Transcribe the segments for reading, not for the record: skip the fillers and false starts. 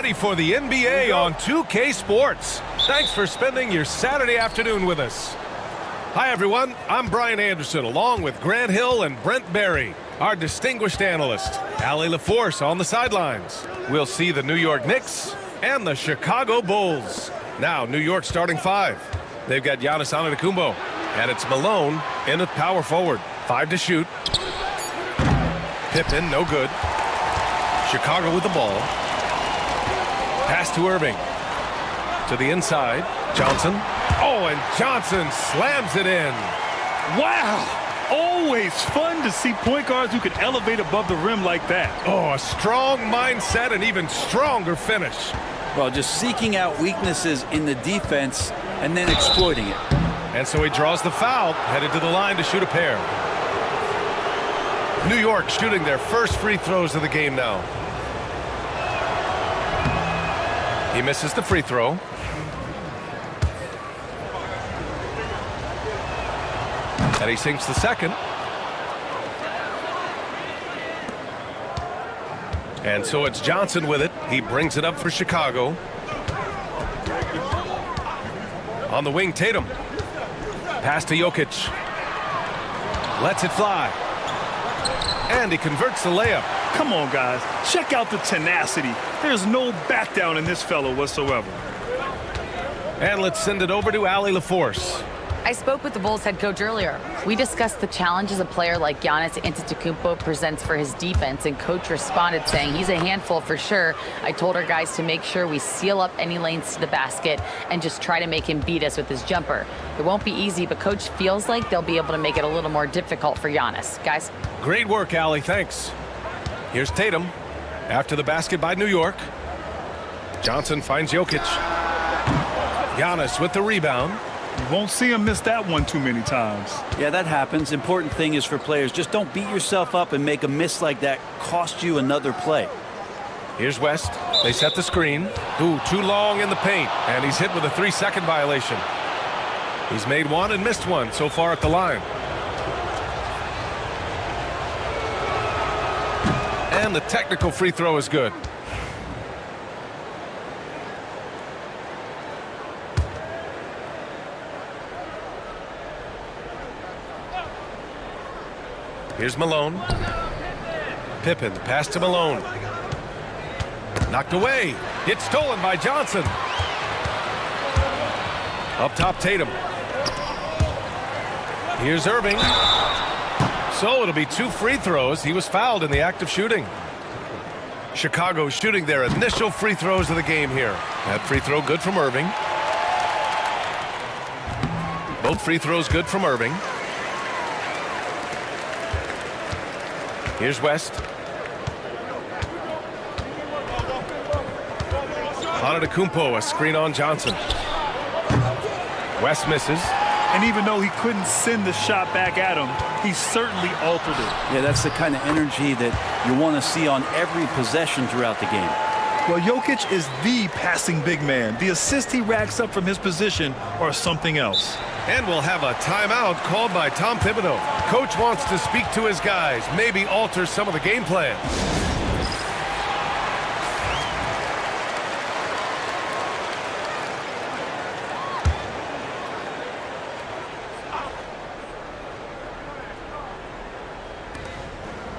ready for the NBA on 2K Sports. Thanks for spending your Saturday afternoon with us. Hi, everyone. I'm Brian Anderson, along with Grant Hill and Brent Barry, our distinguished analyst. Allie LaForce on the sidelines. We'll see the New York Knicks and the Chicago Bulls. Now, New York starting five. They've got Giannis Antetokounmpo, and it's Malone in at power forward. 5 to shoot. Pippen, no good. Chicago with the ball. Pass to Irving. To the inside. Johnson. Oh, and Johnson slams it in. Wow! Always fun to see point guards who can elevate above the rim like that. Oh, a strong mindset and even stronger finish. Well, just seeking out weaknesses in the defense and then exploiting it. And so he draws the foul, headed to the line to shoot a pair. New York shooting their first free throws of the game now. He misses the free throw. And he sinks the second. And so it's Johnson with it. He brings it up for Chicago. On the wing, Tatum. Pass to Jokic. Lets it fly. And he converts the layup. Come on, guys. Check out the tenacity. There's no back down in this fellow whatsoever. And let's send it over to Allie LaForce. I spoke with the Bulls head coach earlier. We discussed the challenges a player like Giannis Antetokounmpo presents for his defense, and coach responded saying he's a handful for sure. I told our guys to make sure we seal up any lanes to the basket and just try to make him beat us with his jumper. It won't be easy, but coach feels like they'll be able to make it a little more difficult for Giannis. Guys? Great work, Allie. Thanks. Here's Tatum. After the basket by New York. Johnson finds Jokic. Giannis with the rebound. You won't see him miss that one too many times. Yeah, that happens. Important thing is for players, just don't beat yourself up and make a miss like that cost you another play. Here's West. They set the screen. Ooh, too long in the paint. And he's hit with a 3-second violation. He's made one and missed one so far at the line. And the technical free throw is good. Here's Malone. Pippen, pass to Malone. Knocked away. It's stolen by Johnson. Up top, Tatum. Here's Irving. So it'll be 2 free throws. He was fouled in the act of shooting. Chicago shooting their initial free throws of the game here. That free throw good from Irving. Both free throws good from Irving. Here's West. Antetokounmpo, a screen on Johnson. West misses. And even though he couldn't send the shot back at him, he certainly altered it. Yeah, that's the kind of energy that you want to see on every possession throughout the game. Well, Jokic is the passing big man. The assists he racks up from his position are something else. And we'll have a timeout called by Tom Thibodeau. Coach wants to speak to his guys, maybe alter some of the game plan.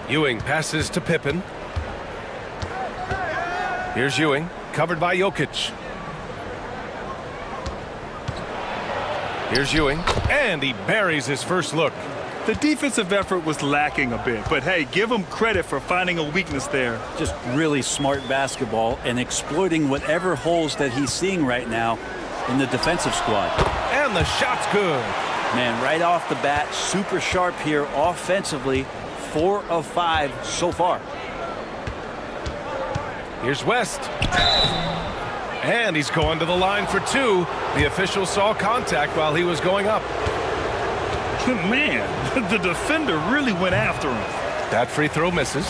Ewing passes to Pippen. Here's Ewing, covered by Jokic. Here's Ewing, and he buries his first look. The defensive effort was lacking a bit, but hey, give him credit for finding a weakness there. Just really smart basketball and exploiting whatever holes that he's seeing right now in the defensive squad. And the shot's good. Man, right off the bat, super sharp here offensively. 4 of 5 so far. Here's West. And he's going to the line for 2. The official saw contact while he was going up. Man, the defender really went after him. That free throw misses.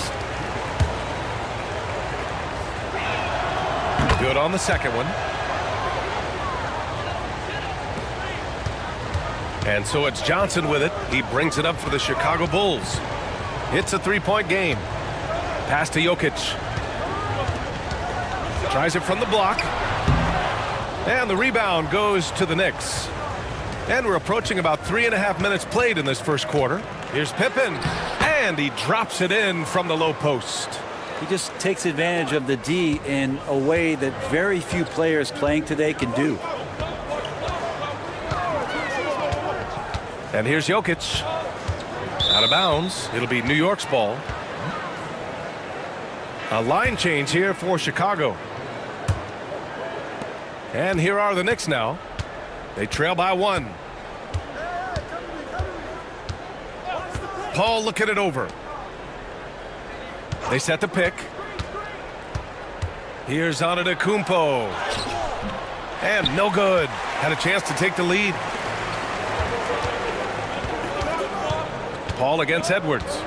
Good on the second one. And so it's Johnson with it. He brings it up for the Chicago Bulls. It's a 3-point game. Pass to Jokic. Tries it from the block. And the rebound goes to the Knicks. And we're approaching about 3.5 minutes played in this first quarter. Here's Pippen. And he drops it in from the low post. He just takes advantage of the D in a way that very few players playing today can do. And here's Jokic. Out of bounds. It'll be New York's ball. A line change here for Chicago. And here are the Knicks now. They trail by 1. Paul looking it over. They set the pick. Here's Antetokounmpo. And no good. Had a chance to take the lead. Paul against Edwards.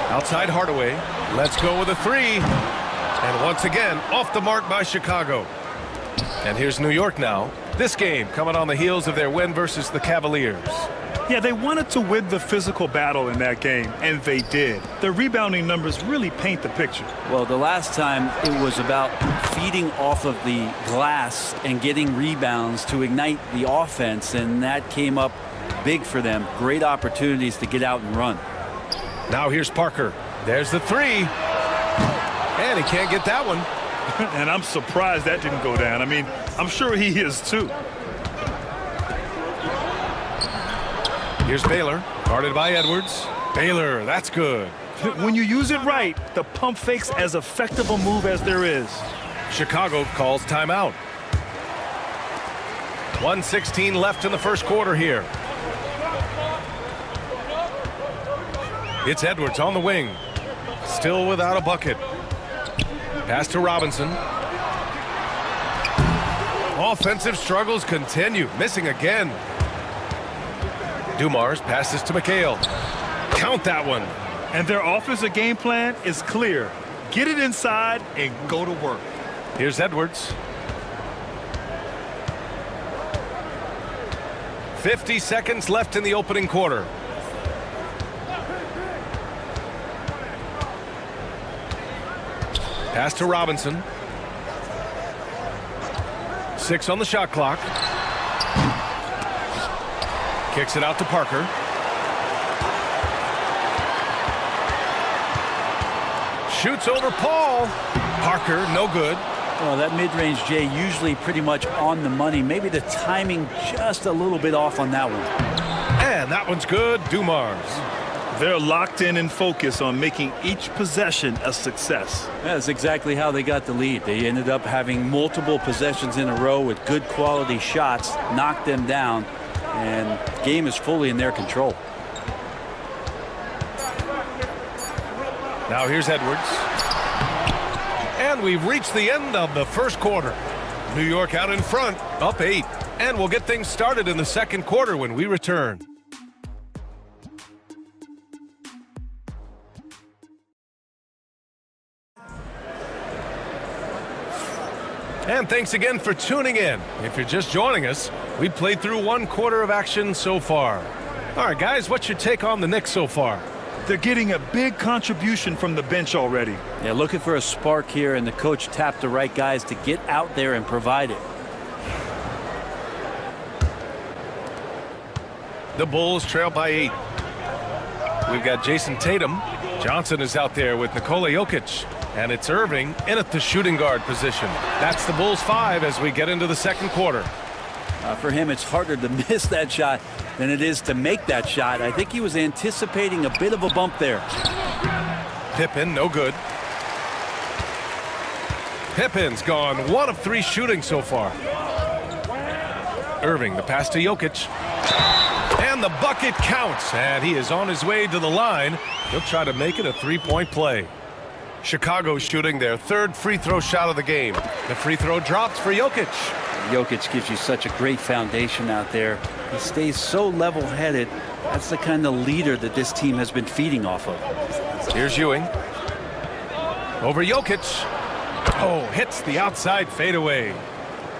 Outside Hardaway. Let's go with a 3. And once again, off the mark by Chicago. And here's New York now. This game coming on the heels of their win versus the Cavaliers. Yeah, they wanted to win the physical battle in that game, and they did. The rebounding numbers really paint the picture. Well, the last time it was about feeding off of the glass and getting rebounds to ignite the offense, and that came up big for them. Great opportunities to get out and run. Now here's Parker. There's the 3. And he can't get that one. And I'm surprised that didn't go down. I mean, I'm sure he is too. Here's Baylor, guarded by Edwards. Baylor, that's good. When you use it right, the pump fake's as effective a move as there is. Chicago calls timeout. 1:16 left in the first quarter here. It's Edwards on the wing. Still without a bucket. Pass to Robinson. Offensive struggles continue. Missing again. Dumars passes to McHale. Count that one. And their offensive game plan is clear. Get it inside and go to work. Here's Edwards. 50 seconds left in the opening quarter. Pass to Robinson. 6 on the shot clock. Kicks it out to Parker. Shoots over Paul. Parker, no good. Well, that mid-range Jay usually pretty much on the money. Maybe the timing just a little bit off on that one. And that one's good. Dumars. They're locked in and focused on making each possession a success. That's exactly how they got the lead. They ended up having multiple possessions in a row with good quality shots, knocked them down, and the game is fully in their control. Now here's Edwards. And we've reached the end of the first quarter. New York out in front, up 8. And we'll get things started in the second quarter when we return. And thanks again for tuning in. If you're just joining us, we played through 1 quarter of action so far. All right, guys, what's your take on the Knicks so far? They're getting a big contribution from the bench already. Yeah, looking for a spark here, and the coach tapped the right guys to get out there and provide it. The Bulls trail by 8. We've got Jason Tatum. Johnson is out there with Nikola Jokic. And it's Irving in at the shooting guard position. That's the Bulls 5 as we get into the second quarter. For him, it's harder to miss that shot than it is to make that shot. I think he was anticipating a bit of a bump there. Pippen, no good. Pippen's gone 1 of 3 shooting so far. Irving, the pass to Jokic. And the bucket counts. And he is on his way to the line. He'll try to make it a 3-point play. Chicago shooting their 3rd free throw shot of the game. The free throw drops for Jokic. Jokic gives you such a great foundation out there. He stays so level-headed. That's the kind of leader that this team has been feeding off of. Here's Ewing. Over Jokic. Oh, hits the outside fadeaway.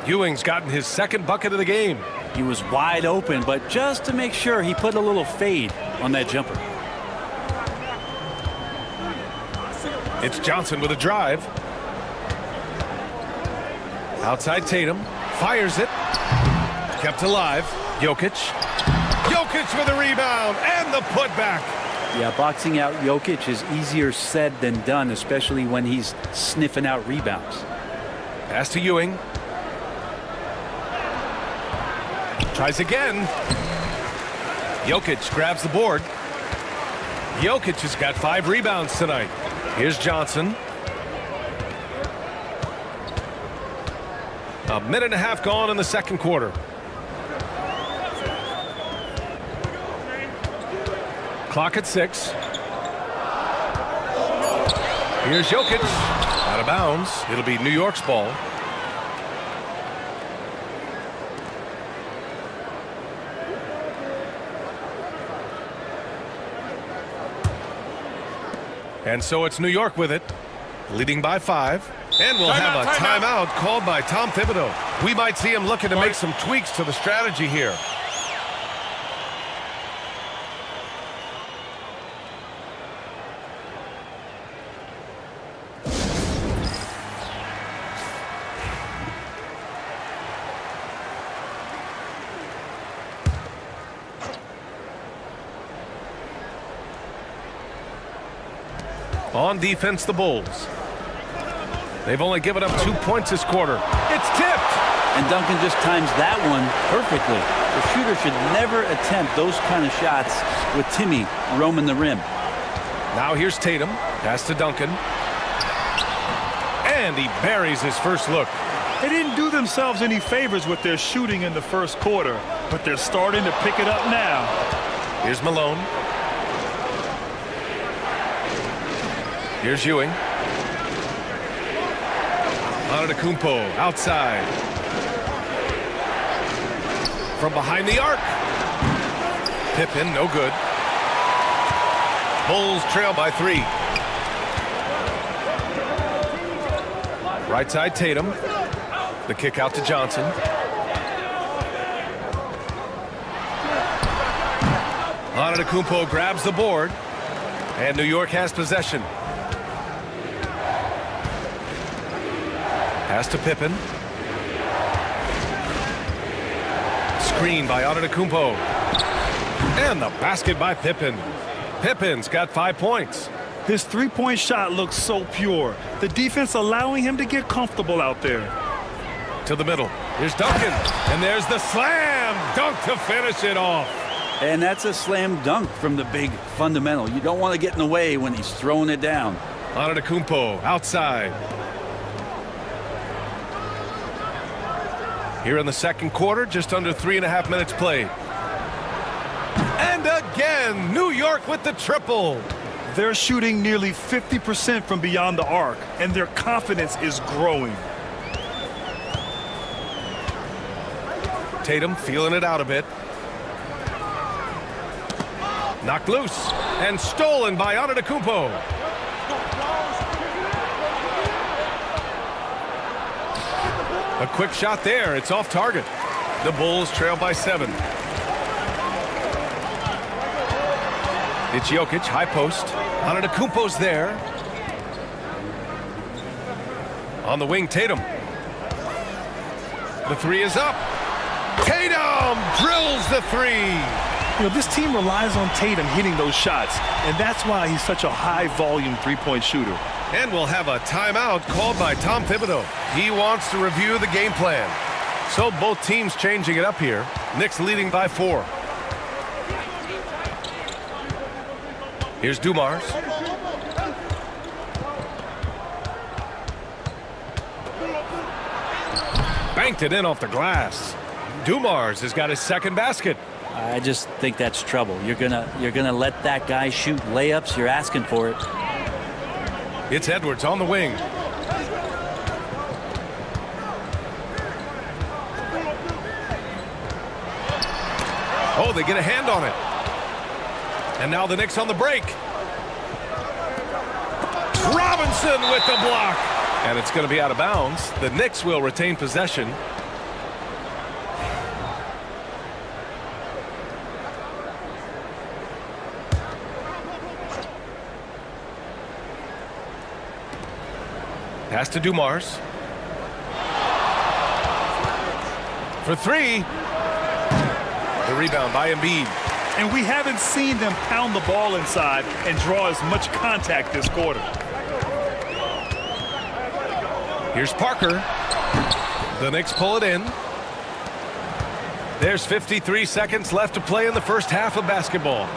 Ewing's gotten his 2nd bucket of the game. He was wide open, but just to make sure, he put a little fade on that jumper. It's Johnson with a drive. Outside Tatum. Fires it. Kept alive. Jokic. Jokic with a rebound and the putback. Yeah, boxing out Jokic is easier said than done, especially when he's sniffing out rebounds. Pass to Ewing. Tries again. Jokic grabs the board. Jokic has got 5 rebounds tonight. Here's Johnson. A minute and a half gone in the second quarter. Clock at 6. Here's Jokic. Out of bounds. It'll be New York's ball. And so it's New York with it, leading by 5. And we'll have a timeout called by Tom Thibodeau. We might see him looking to make some tweaks to the strategy here. On defense, the Bulls. They've only given up 2 points this quarter. It's tipped. And Duncan just times that one perfectly. The shooter should never attempt those kind of shots with Timmy roaming the rim. Now here's Tatum. Pass to Duncan. And he buries his first look. They didn't do themselves any favors with their shooting in the first quarter, but they're starting to pick it up now. Here's Malone. Here's Ewing. Antetokounmpo outside. From behind the arc. Pippen, no good. Bulls trail by 3. Right side Tatum. The kick out to Johnson. Antetokounmpo grabs the board. And New York has possession. Pass to Pippen. Screen by Antetokounmpo. And the basket by Pippen. Pippen's got 5 points. His three-point shot looks so pure. The defense allowing him to get comfortable out there. To the middle. Here's Duncan. And there's the slam dunk to finish it off. And that's a slam dunk from the big fundamental. You don't want to get in the way when he's throwing it down. Antetokounmpo outside. Here in the second quarter, just under 3.5 minutes played. And again, New York with the triple. They're shooting nearly 50% from beyond the arc, and their confidence is growing. Tatum feeling it out a bit. Knocked loose and stolen by Antetokounmpo. A quick shot there. It's off target. The Bulls trail by 7. It's Jokic, high post. Antetokounmpo's there. On the wing, Tatum. The 3 is up. Tatum drills the 3. You know, this team relies on Tatum hitting those shots, and that's why he's such a high-volume three-point shooter. And we'll have a timeout called by Tom Thibodeau. He wants to review the game plan. So both teams changing it up here. Knicks leading by 4. Here's Dumars. Banked it in off the glass. Dumars has got his second basket. I just think that's trouble. You're gonna let that guy shoot layups. You're asking for it. It's Edwards on the wing. Oh, they get a hand on it. And now the Knicks on the break. Robinson with the block. And it's going to be out of bounds. The Knicks will retain possession. Pass to Dumars. for three. The rebound by Embiid. And we haven't seen them pound the ball inside and draw as much contact this quarter. Here's Parker. The Knicks pull it in. There's 53 seconds left to play in the first half of basketball.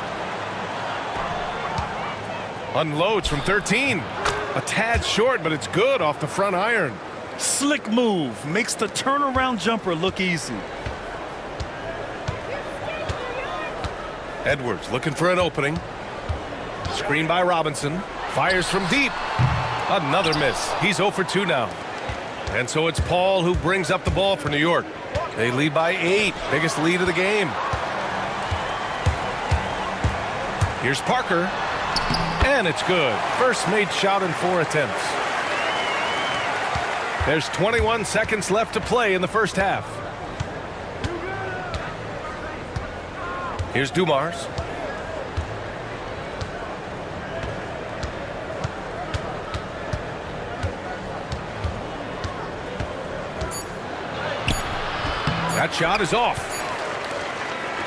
Unloads from 13. A tad short, but it's good off the front iron. Slick move. Makes the turnaround jumper look easy. Edwards looking for an opening. Screen by Robinson. Fires from deep. Another miss. He's 0 for 2 now. And so it's Paul who brings up the ball for New York. They lead by 8. Biggest lead of the game. Here's Parker. And it's good. First made shot in 4 attempts. There's 21 seconds left to play in the first half. Here's Dumars. That shot is off.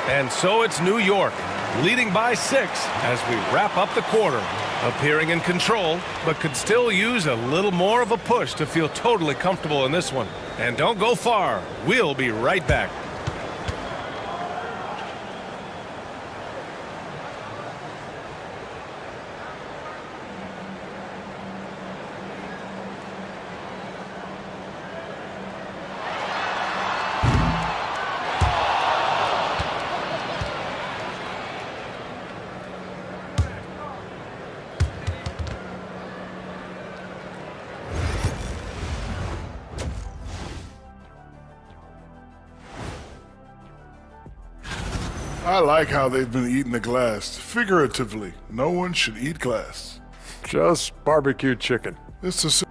And so it's New York, leading by 6 as we wrap up the quarter. Appearing in control, but could still use a little more of a push to feel totally comfortable in this one. And don't go far. We'll be right back. I like how they've been eating the glass. Figuratively, no one should eat glass. Just barbecue chicken. This is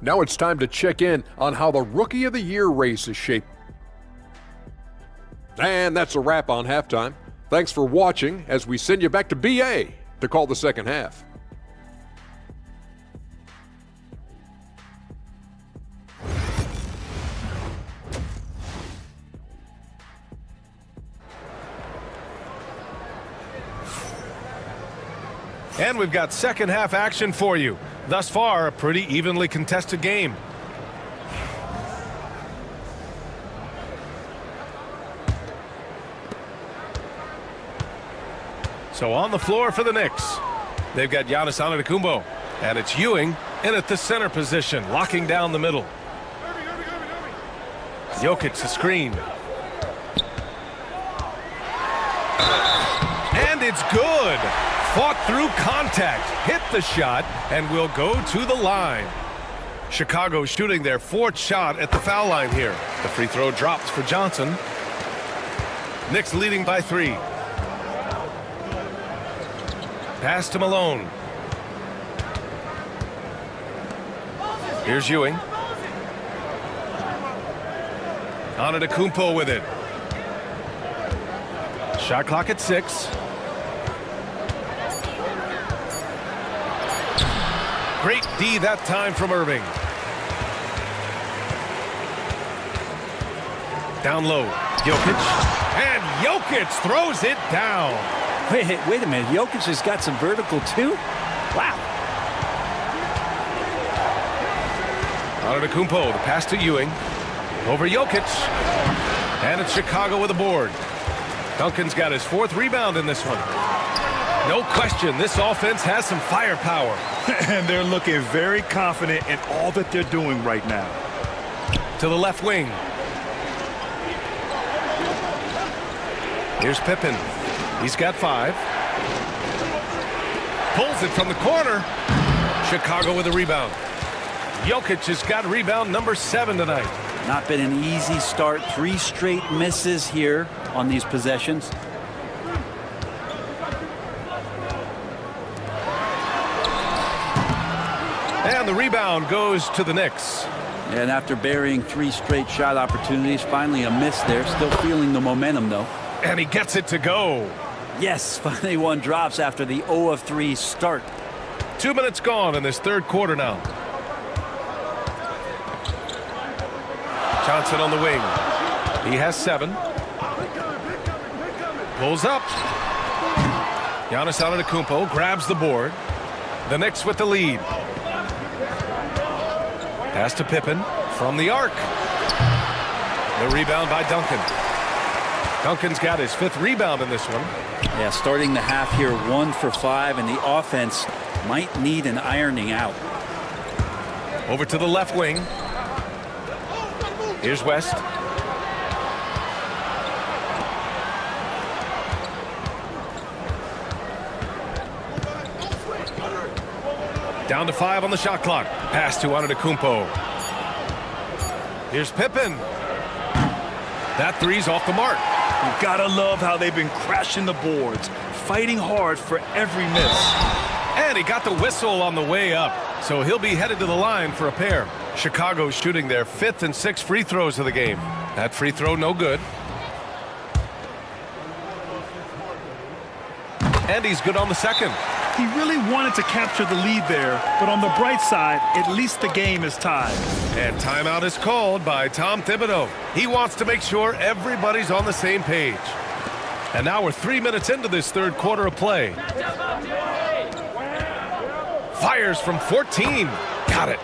Now it's time to check in on how the Rookie of the Year race is shaped. And that's a wrap on halftime. Thanks for watching as we send you back to BA to call the second half. And we've got second half action for you. Thus far, a pretty evenly contested game. So on the floor for the Knicks, they've got Giannis Antetokounmpo, and it's Ewing in at the center position, locking down the middle. Jokic the screen. And it's good. Fought through contact, hit the shot, and will go to the line. Chicago shooting their 4th shot at the foul line here. The free throw drops for Johnson. Knicks leading by 3. Pass to Malone. Here's Ewing. Antetokounmpo with it. Shot clock at 6. Great D that time from Irving. Down low, Jokic. And Jokic throws it down. Wait a minute. Jokic has got some vertical too? Wow. Antetokounmpo, the pass to Ewing. Over Jokic. And it's Chicago with a board. Duncan's got his 4th rebound in this one. No question, this offense has some firepower. And they're looking very confident in all that they're doing right now. To the left wing. Here's Pippen. He's got 5. Pulls it from the corner. Chicago with a rebound. Jokic has got rebound number 7 tonight. Not been an easy start. 3 straight misses here on these possessions. And the rebound goes to the Knicks. And after burying 3 straight shot opportunities, finally a miss there. Still feeling the momentum, though. And he gets it to go. Yes, finally one drops after the 0 of 3 start. 2 minutes gone in this 3rd quarter now. Johnson on the wing. He has 7. Pulls up. Giannis Antetokounmpo grabs the board. The Knicks with the lead. Pass to Pippen from the arc. The rebound by Duncan. Duncan's got his 5th rebound in this one. Yeah, starting the half here 1 for 5, and the offense might need an ironing out. Over to the left wing. Here's West. Down to 5 on the shot clock. Pass to Antetokounmpo. Here's Pippen. That three's off the mark. You gotta love how they've been crashing the boards, fighting hard for every miss. And he got the whistle on the way up, so he'll be headed to the line for a pair. Chicago's shooting their 5th and 6th free throws of the game. That free throw no good. And he's good on the second. He really wanted to capture the lead there, but on the bright side, at least the game is tied. And timeout is called by Tom Thibodeau. He wants to make sure everybody's on the same page. And now we're 3 minutes into this 3rd quarter of play. Fires from 14. Got it.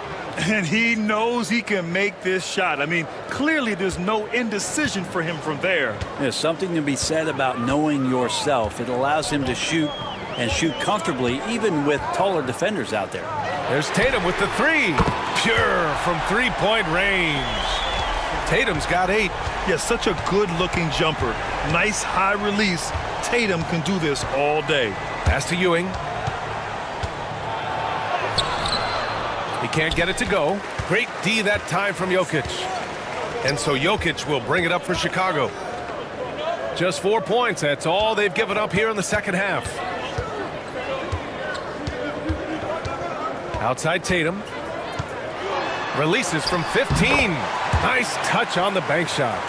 And he knows he can make this shot. I mean, clearly there's no indecision for him from there. There's something to be said about knowing yourself. It allows him to shoot and shoot comfortably, even with taller defenders out there. There's Tatum with the 3. Pure from 3-point range. Tatum's got 8. Yeah, such a good-looking jumper. Nice high release. Tatum can do this all day. Pass to Ewing. He can't get it to go. Great D that time from Jokic. And so Jokic will bring it up for Chicago. Just 4 points. That's all they've given up here in the second half. Outside Tatum. Releases from 15. Nice touch on the bank shot.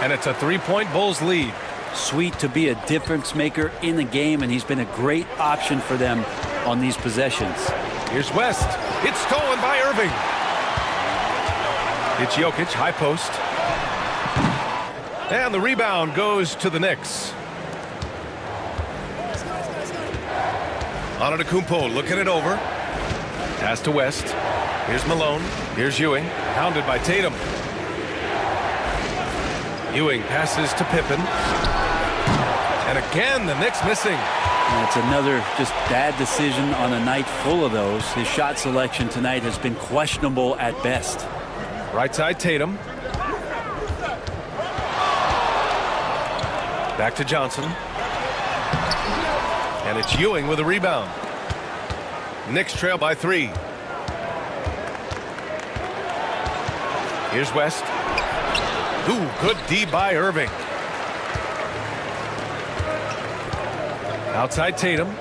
And it's a 3-point Bulls lead. Sweet to be a difference maker in the game, and he's been a great option for them on these possessions. Here's West. It's stolen by Irving. It's Jokic, high post. And the rebound goes to the Knicks. Antetokounmpo looking it over. Pass to West. Here's Malone. Here's Ewing. Hounded by Tatum. Ewing passes to Pippen. And again, the Knicks missing. And it's another just bad decision on a night full of those. His shot selection tonight has been questionable at best. Right side Tatum. Back to Johnson. And it's Ewing with a rebound. Knicks trail by 3. Here's West. Ooh, good D by Irving. Outside Tatum.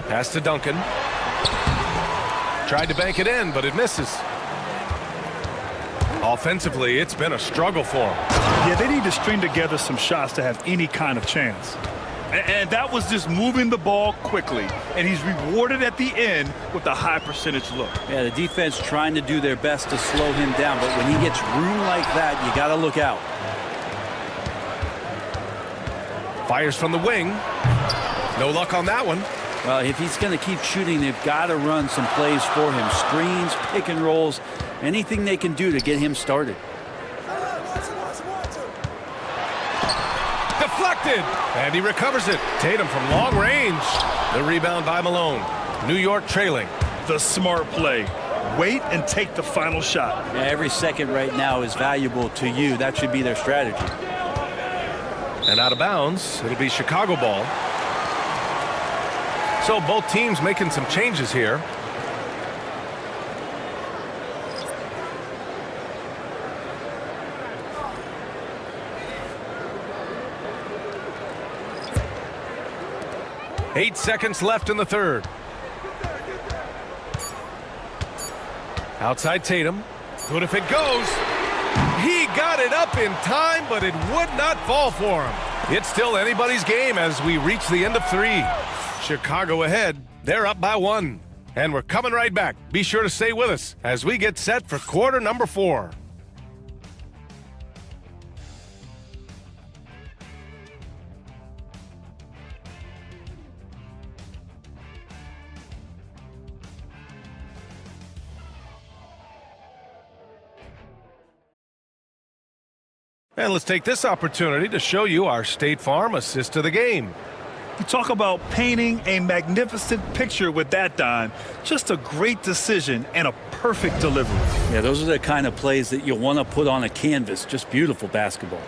Pass to Duncan. Tried to bank it in, but it misses. Offensively, it's been a struggle for him. Yeah, they need to string together some shots to have any kind of chance. And that was just moving the ball quickly. And he's rewarded at the end with a high percentage look. Yeah, the defense trying to do their best to slow him down, but when he gets room like that, you got to look out. Fires from the wing. No luck on that one. Well, if he's going to keep shooting, they've got to run some plays for him. Screens, pick and rolls, anything they can do to get him started. Deflected. And he recovers it. Tatum from long range. The rebound by Malone. New York trailing. The smart play. Wait and take the final shot. Yeah, every second right now is valuable to you. That should be their strategy. And out of bounds, it'll be Chicago ball. So both teams making some changes here. Eight seconds left in the third. Outside Tatum. Good if it goes. He got it up in time, but it would not fall for him. It's still anybody's game as we reach the end of 3. Chicago ahead. They're up by 1. And we're coming right back. Be sure to stay with us as we get set for quarter number 4. And let's take this opportunity to show you our State Farm assist to the game. You talk about painting a magnificent picture with that dime. Just a great decision and a perfect delivery. Yeah, those are the kind of plays that you want to put on a canvas. Just beautiful basketball.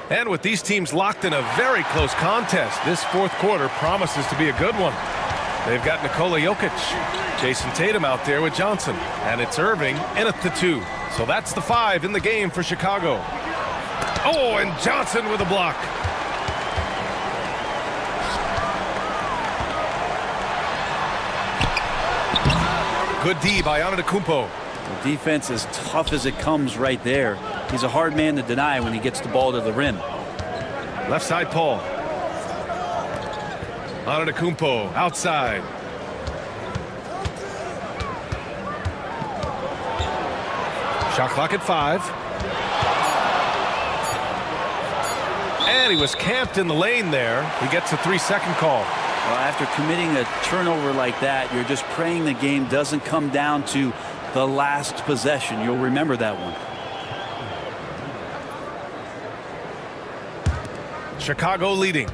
And with these teams locked in a very close contest, this fourth quarter promises to be a good one. They've got Nikola Jokic, Jason Tatum out there with Johnson, and it's Irving in at the 2. So that's the 5 in the game for Chicago. Oh, and Johnson with a block. Good D by Antetokounmpo. The defense is tough as it comes right there. He's a hard man to deny when he gets the ball to the rim. Left side, Paul. Antetokounmpo outside. Shot clock at 5. And he was camped in the lane there. He gets a 3-second call. Well, after committing a turnover like that, you're just praying the game doesn't come down to the last possession. You'll remember that one. Chicago leading.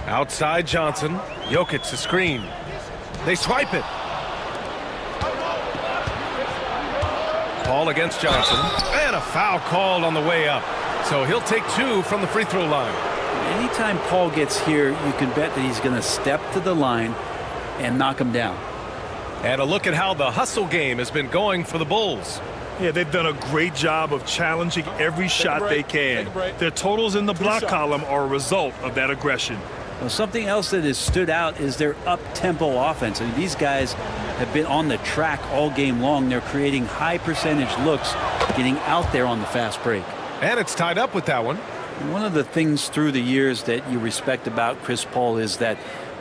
Outside Johnson. Jokic the screen. They swipe it. Paul against Johnson. And a foul called on the way up. So he'll take 2 from the free throw line. Anytime Paul gets here, you can bet that he's going to step to the line and knock him down. And a look at how the hustle game has been going for the Bulls. Yeah, they've done a great job of challenging every shot they can. Their totals in the block column are a result of that aggression. Well, something else that has stood out is their up-tempo offense. I mean, these guys have been on the track all game long. They're creating high percentage looks, getting out there on the fast break. And it's tied up with that one. One of the things through the years that you respect about Chris Paul is that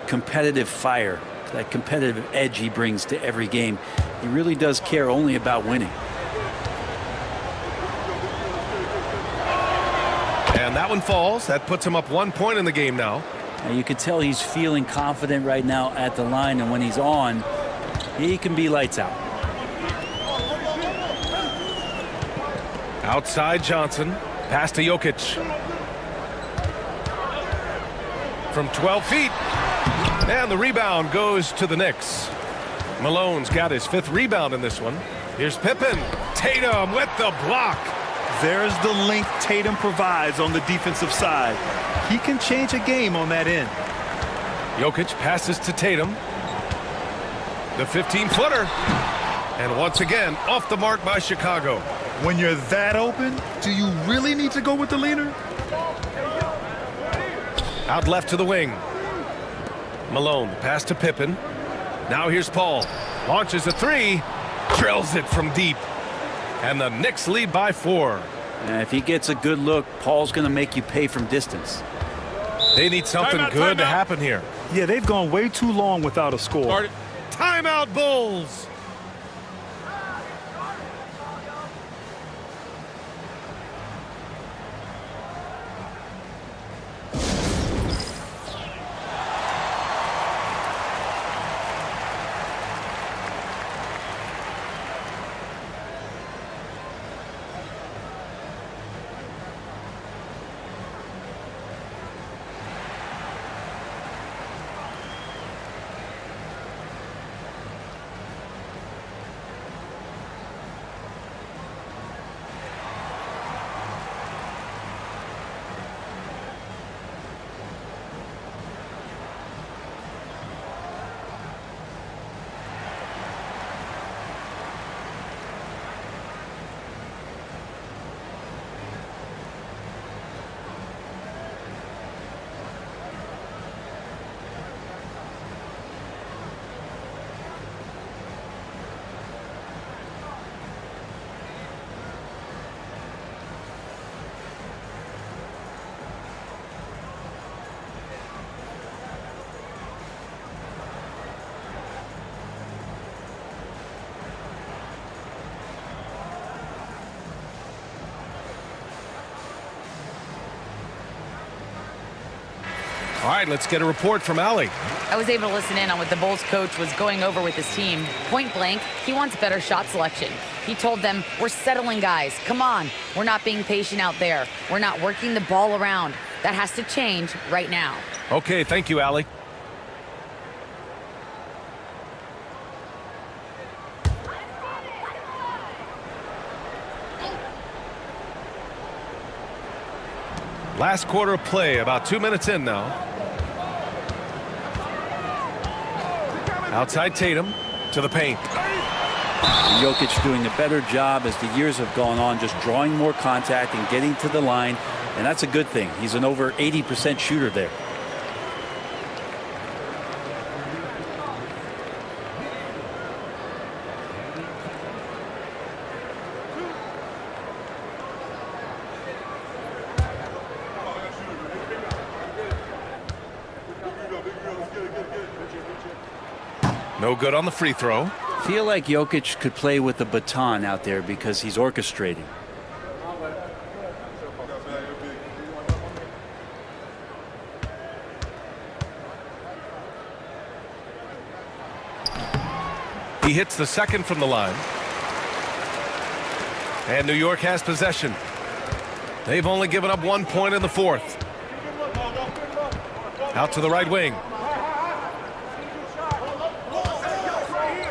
competitive fire, that competitive edge he brings to every game. He really does care only about winning. And that one falls. That puts him up 1 point in the game now. Now you can tell he's feeling confident right now at the line, and when he's on, he can be lights out. Outside Johnson. Pass to Jokic. From 12 feet. And the rebound goes to the Knicks. Malone's got his 5th rebound in this one. Here's Pippen. Tatum with the block. There's the link Tatum provides on the defensive side. He can change a game on that end. Jokic passes to Tatum. The 15-footer. And once again, off the mark by Chicago. When you're that open, do you really need to go with the leaner? Out left to the wing. Malone, pass to Pippen. Now here's Paul. Launches a 3. Drills it from deep. And the Knicks lead by 4. And if he gets a good look, Paul's going to make you pay from distance. They need something good to happen here. Yeah, they've gone way too long without a score. Timeout, Bulls. All right, let's get a report from Allie. I was able to listen in on what the Bulls coach was going over with his team. Point blank, he wants better shot selection. He told them, we're settling guys. Come on. We're not being patient out there. We're not working the ball around. That has to change right now. Okay, thank you, Allie. Last quarter of play, about 2 minutes in now. Outside Tatum to the paint. Jokic doing a better job as the years have gone on, just drawing more contact and getting to the line, and that's a good thing. He's an over 80% shooter there. No good on the free throw. Feel like Jokic could play with the baton out there because he's orchestrating. He hits the second from the line. And New York has possession. They've only given up 1 point in the fourth. Out to the right wing.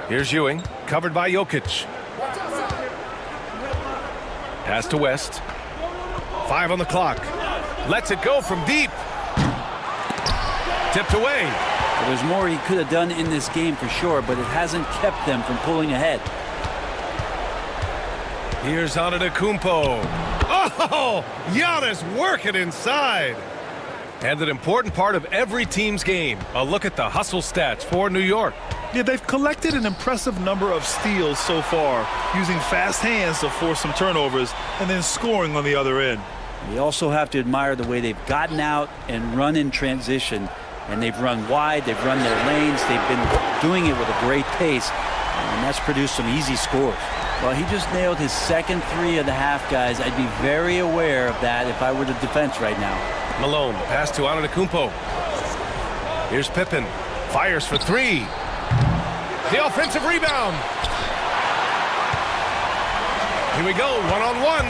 Here's Ewing, covered by Jokic. Pass to West. 5 on the clock. Lets it go from deep. Tipped away. Well, there's more he could have done in this game for sure, but it hasn't kept them from pulling ahead. Here's Antetokounmpo. Oh, Giannis working inside. And an important part of every team's game. A look at the hustle stats for New York. Yeah, they've collected an impressive number of steals so far, using fast hands to force some turnovers and then scoring on the other end. You also have to admire the way they've gotten out and run in transition. And they've run wide, they've run their lanes, they've been doing it with a great pace, and that's produced some easy scores. Well, he just nailed his second three of the half, guys. I'd be very aware of that if I were the defense right now. Malone, pass to Antetokounmpo. Here's Pippen, fires for three. The offensive rebound. Here we go, one-on-one.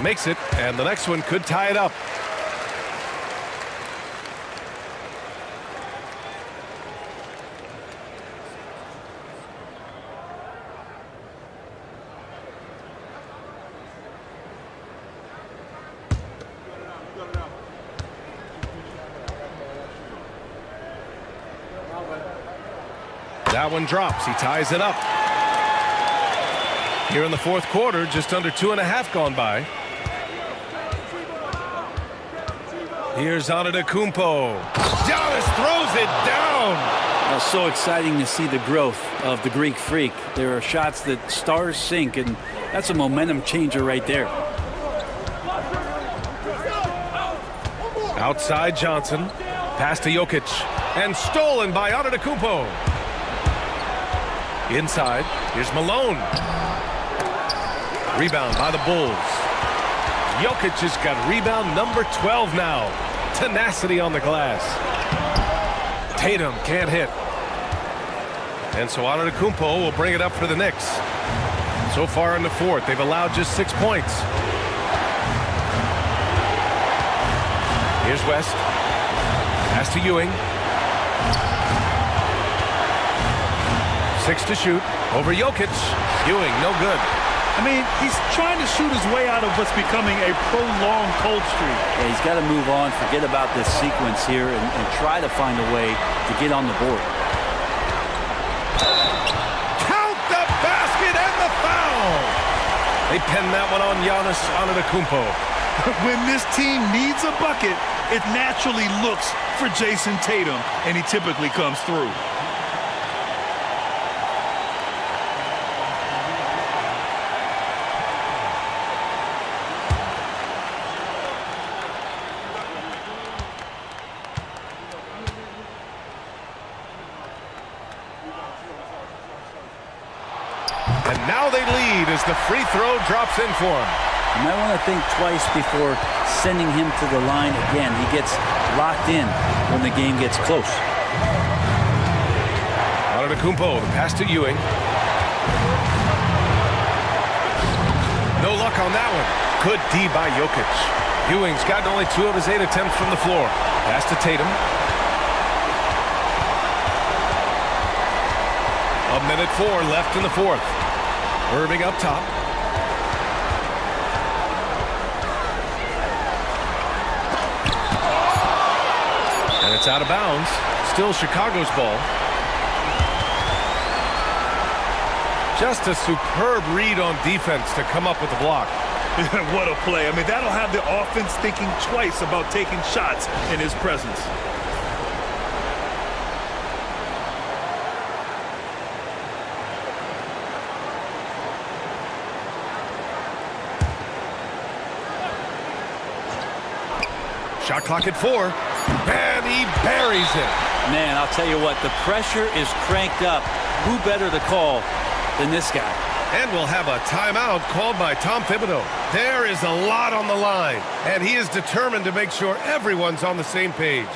Makes it, and the next one could tie it up. That one drops. He ties it up. Here in the fourth quarter, just under 2.5 gone by. Here's Antetokounmpo. Giannis throws it down. Well, so exciting to see the growth of the Greek Freak. There are shots that stars sink, and that's a momentum changer right there. Outside Johnson. Pass to Jokic. And stolen by Antetokounmpo. Inside. Here's Malone. Rebound by the Bulls. Jokic has got rebound number 12 now. Tenacity on the glass. Tatum can't hit. And so Antetokounmpo will bring it up for the Knicks. So far in the fourth, they've allowed just 6 points. Here's West. Pass to Ewing. 6 to shoot. Over Jokic. Ewing, no good. I mean, he's trying to shoot his way out of what's becoming a prolonged cold streak. Yeah, he's got to move on, forget about this sequence here, and try to find a way to get on the board. Count the basket and the foul! They pen that one on Giannis Antetokounmpo. When this team needs a bucket, it naturally looks for Jason Tatum, and he typically comes through. And now they lead as the free throw drops in for him. You might want to think twice before sending him to the line again. He gets locked in when the game gets close. Antetokounmpo, the pass to Ewing. No luck on that one. Good D by Jokic. Ewing's gotten only 2 of his 8 attempts from the floor. Pass to Tatum. A minute 4 left in the fourth. Irving up top. And it's out of bounds. Still Chicago's ball. Just a superb read on defense to come up with the block. What a play. I mean, that'll have the offense thinking twice about taking shots in his presence. Shot clock at 4. And he buries it. Man, I'll tell you what, the pressure is cranked up. Who better to call than this guy? And we'll have a timeout called by Tom Thibodeau. There is a lot on the line, and he is determined to make sure everyone's on the same page.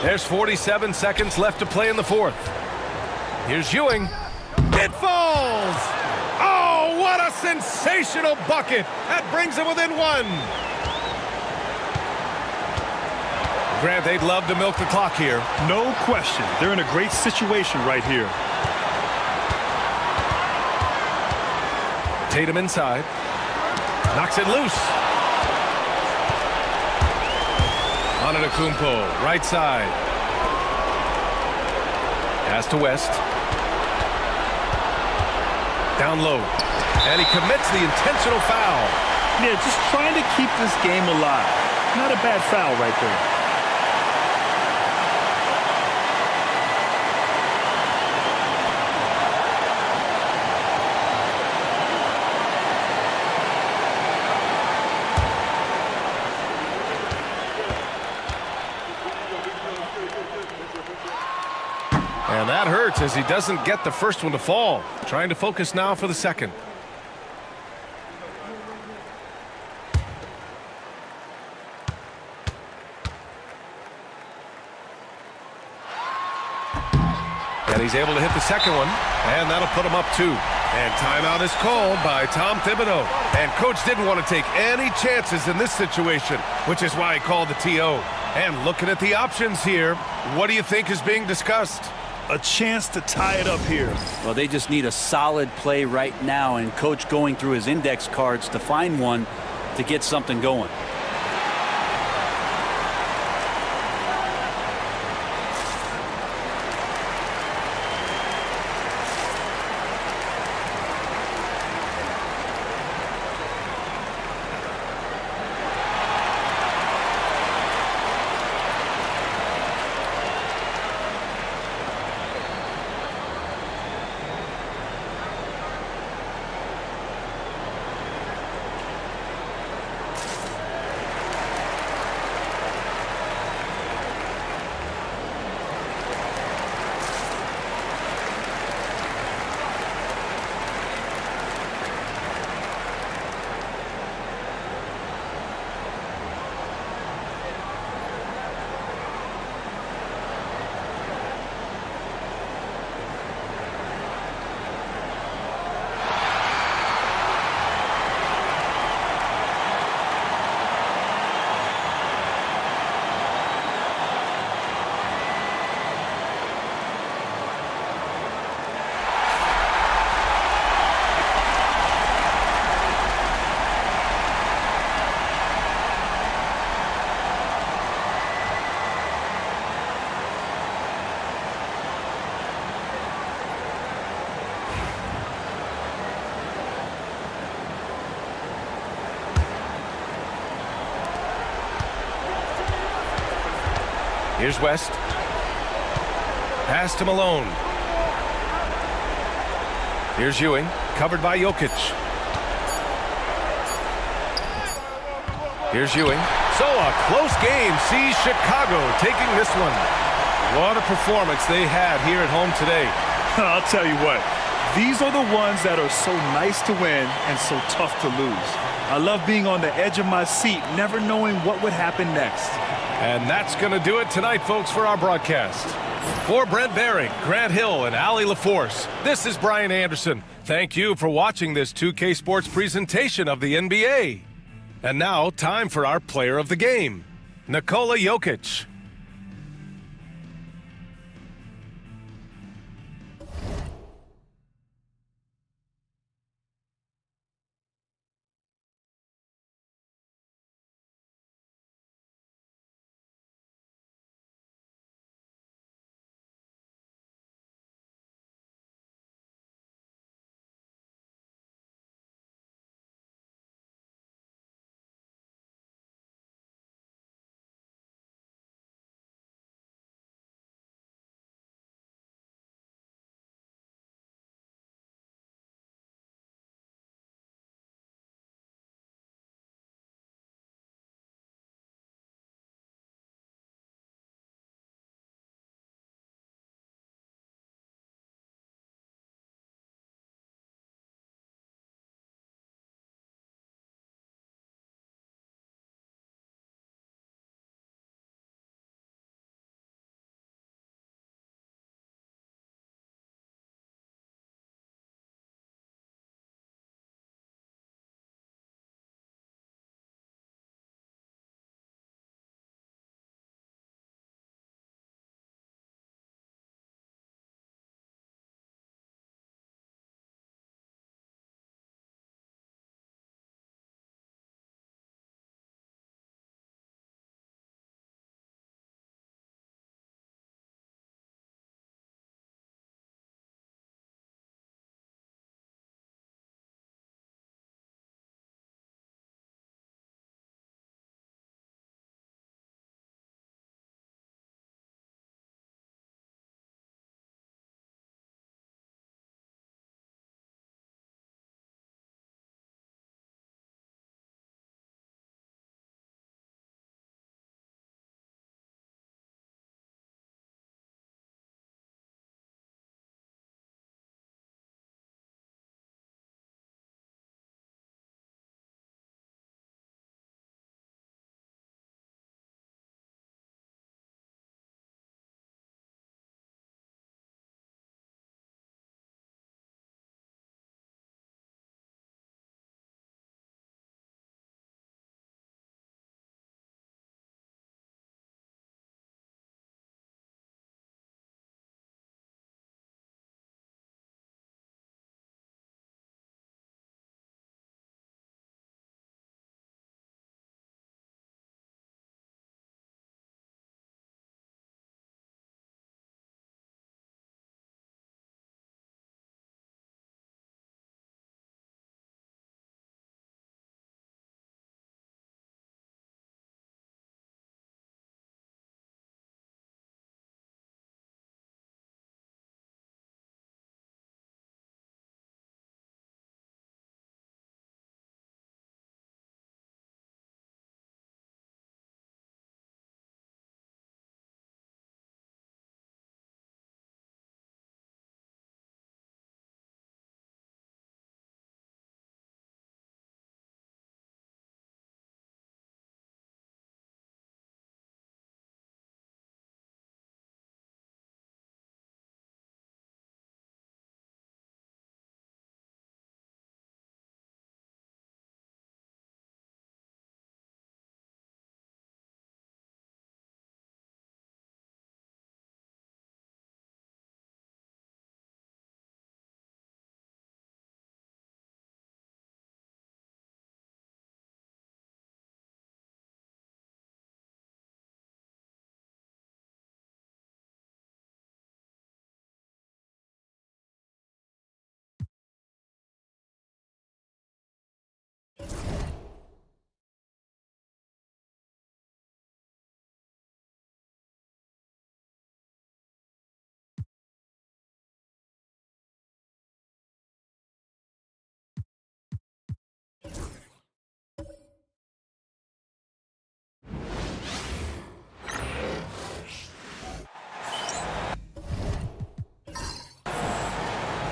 There's 47 seconds left to play in the fourth. Here's Ewing. It falls! Oh, what a sensational bucket! That brings them within 1. Grant, they'd love to milk the clock here. No question. They're in a great situation right here. Tatum inside. Knocks it loose. Antetokounmpo, right side. Pass to West. Down low. And he commits the intentional foul. Yeah, just trying to keep this game alive. Not a bad foul right there. And that hurts as he doesn't get the first one to fall. Trying to focus now for the second. And he's able to hit the second one, and that'll put him up 2. And timeout is called by Tom Thibodeau. And Coach didn't want to take any chances in this situation, which is why he called the TO. And looking at the options here, what do you think is being discussed? A chance to tie it up here. Well, they just need a solid play right now, and Coach going through his index cards to find one to get something going. Here's West. Pass to Malone. Here's Ewing, covered by Jokic. Here's Ewing. So a close game sees Chicago taking this one. What a performance they had here at home today. I'll tell you what, these are the ones that are so nice to win and so tough to lose. I love being on the edge of my seat, never knowing what would happen next. And that's going to do it tonight, folks, for our broadcast. For Brent Barry, Grant Hill, and Allie LaForce, this is Brian Anderson. Thank you for watching this 2K Sports presentation of the NBA. And now, time for our player of the game, Nikola Jokic.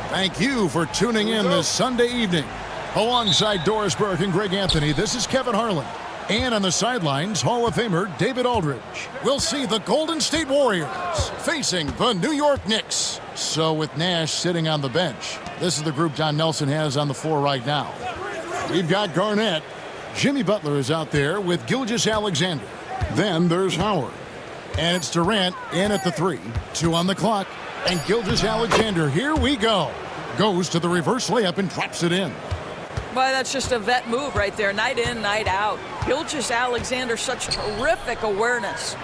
Thank you for tuning in this Sunday evening. Alongside Doris Burke and Greg Anthony, this is Kevin Harlan. And on the sidelines, Hall of Famer David Aldridge. We'll see the Golden State Warriors facing the New York Knicks. So with Nash sitting on the bench, this is the group Don Nelson has on the floor right now. We've got Garnett. Jimmy Butler is out there with Gilgeous-Alexander. Then there's Howard. And it's Durant in at the 3. 2 on the clock. And Gilgeous-Alexander, here we go. Goes to the reverse layup and drops it in. Well, that's just a vet move right there. Night in, night out. Gilgeous-Alexander, such terrific awareness.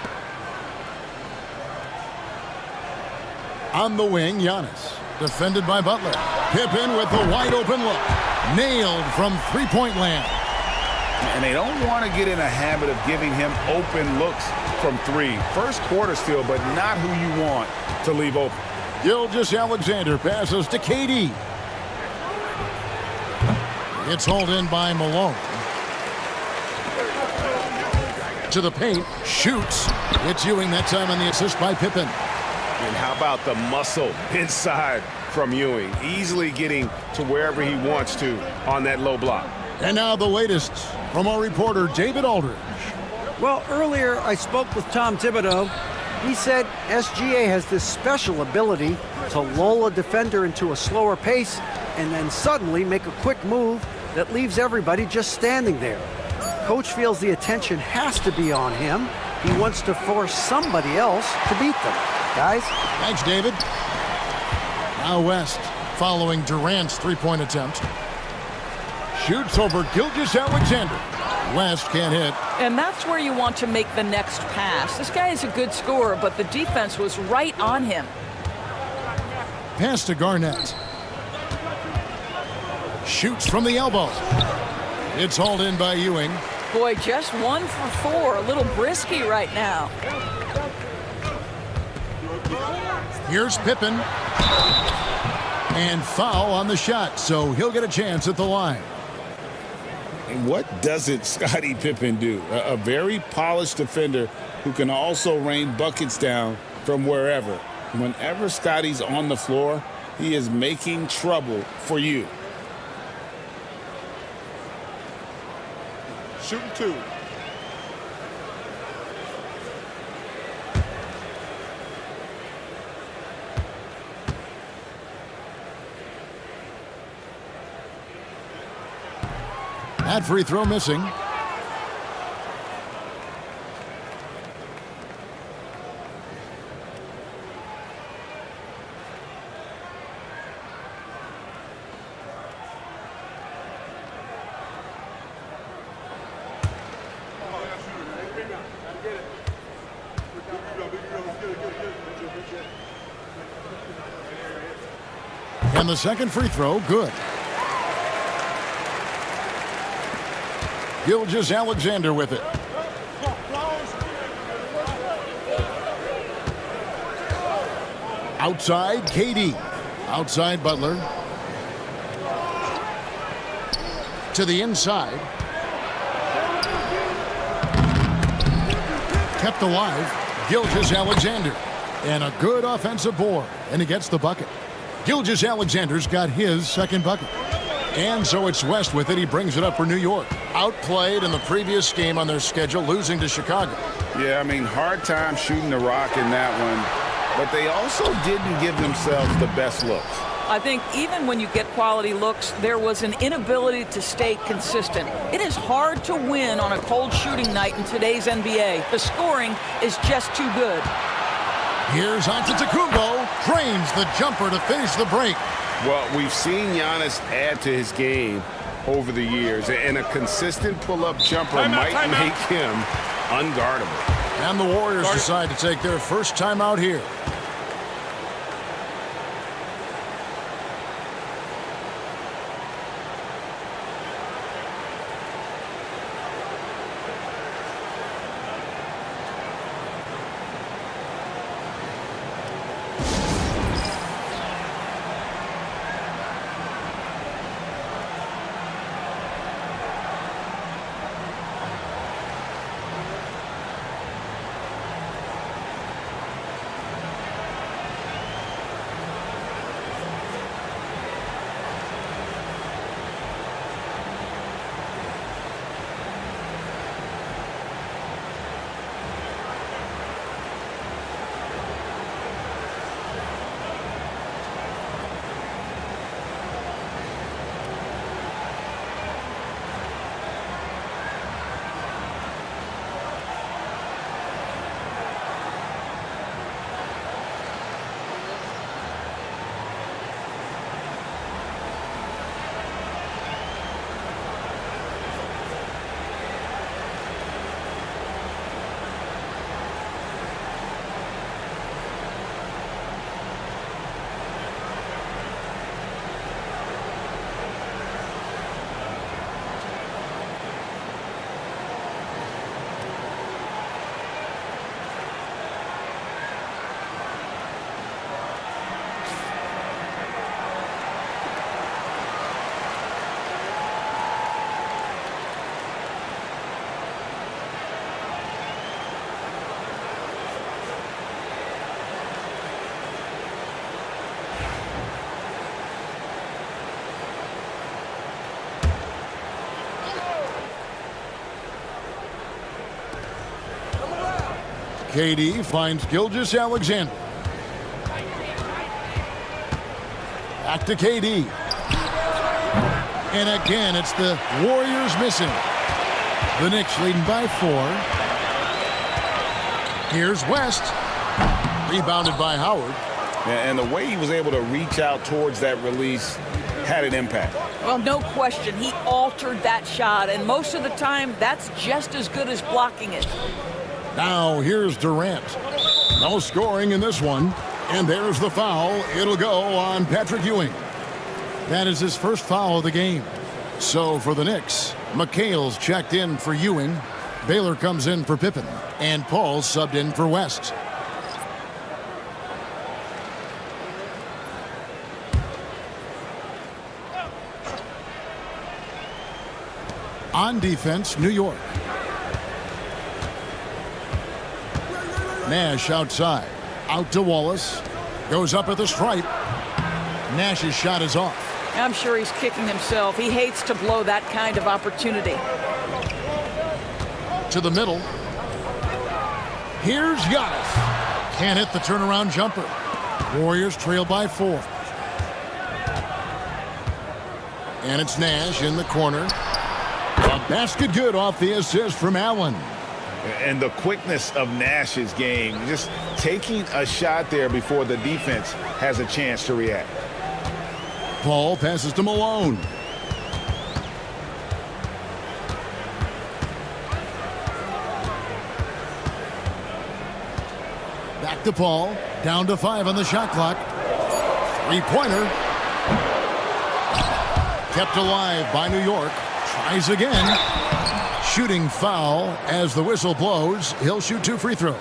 On the wing, Giannis. Defended by Butler. Pippen with a wide open look. Nailed from three-point land. And they don't want to get in a habit of giving him open looks from 3. First quarter still, but not who you want to leave open. Gilgeous-Alexander passes to KD. It's hauled in by Malone. To the paint, shoots. It's Ewing that time on the assist by Pippen. And how about the muscle inside from Ewing? Easily getting to wherever he wants to on that low block. And now the latest from our reporter, David Aldridge. Well, earlier I spoke with Tom Thibodeau. He said SGA has this special ability to lull a defender into a slower pace and then suddenly make a quick move that leaves everybody just standing there. Coach feels the attention has to be on him. He wants to force somebody else to beat them. Guys? Thanks, David. Now West, following Durant's three-point attempt. Shoots over Gilgeous-Alexander. West can't hit. And that's where you want to make the next pass. This guy is a good scorer, but the defense was right on him. Pass to Garnett. Shoots from the elbow. It's hauled in by Ewing. Boy, just 1 for 4. A little brisky right now. Here's Pippen. And foul on the shot, so he'll get a chance at the line. And what doesn't Scottie Pippen do? A very polished defender who can also rain buckets down from wherever. Whenever Scottie's on the floor, he is making trouble for you. Shooting 2. That free throw missing. And the second free throw, good. Gilgeous-Alexander with it. Outside, KD. Outside, Butler. To the inside. Kept alive, Gilgeous-Alexander. And a good offensive board, and he gets the bucket. Gilgeous-Alexander's got his second bucket. And so it's West with it. He brings it up for New York. Outplayed in the previous game on their schedule, losing to Chicago. Yeah, I mean, hard time shooting the rock in that one. But they also didn't give themselves the best looks. I think even when you get quality looks, there was an inability to stay consistent. It is hard to win on a cold shooting night in today's NBA. The scoring is just too good. Here's Antetokounmpo. Drains the jumper to finish the break. Well, we've seen Giannis add to his game over the years, and a consistent pull-up jumper might make him unguardable. And the Warriors decide to take their first timeout here. KD finds Gilgeous-Alexander. Back to KD. And again, it's the Warriors missing. The Knicks leading by 4. Here's West. Rebounded by Howard. And the way he was able to reach out towards that release had an impact. Well, no question. He altered that shot, and most of the time, that's just as good as blocking it. Now here's Durant. No scoring in this one. And there's the foul. It'll go on Patrick Ewing. That is his first foul of the game. So for the Knicks, McHale's checked in for Ewing. Baylor comes in for Pippen. And Paul subbed in for West. On defense, New York. Nash outside. Out to Wallace. Goes up at the stripe. Nash's shot is off. I'm sure he's kicking himself. He hates to blow that kind of opportunity. To the middle. Here's Giannis. Can't hit the turnaround jumper. Warriors trail by 4. And it's Nash in the corner. A basket good off the assist from Allen. And the quickness of Nash's game, just taking a shot there before the defense has a chance to react. Paul passes to Malone. Back to Paul. Down to 5 on the shot clock. Three-pointer. Kept alive by New York. Tries again. Shooting foul as the whistle blows. He'll shoot 2 free throws.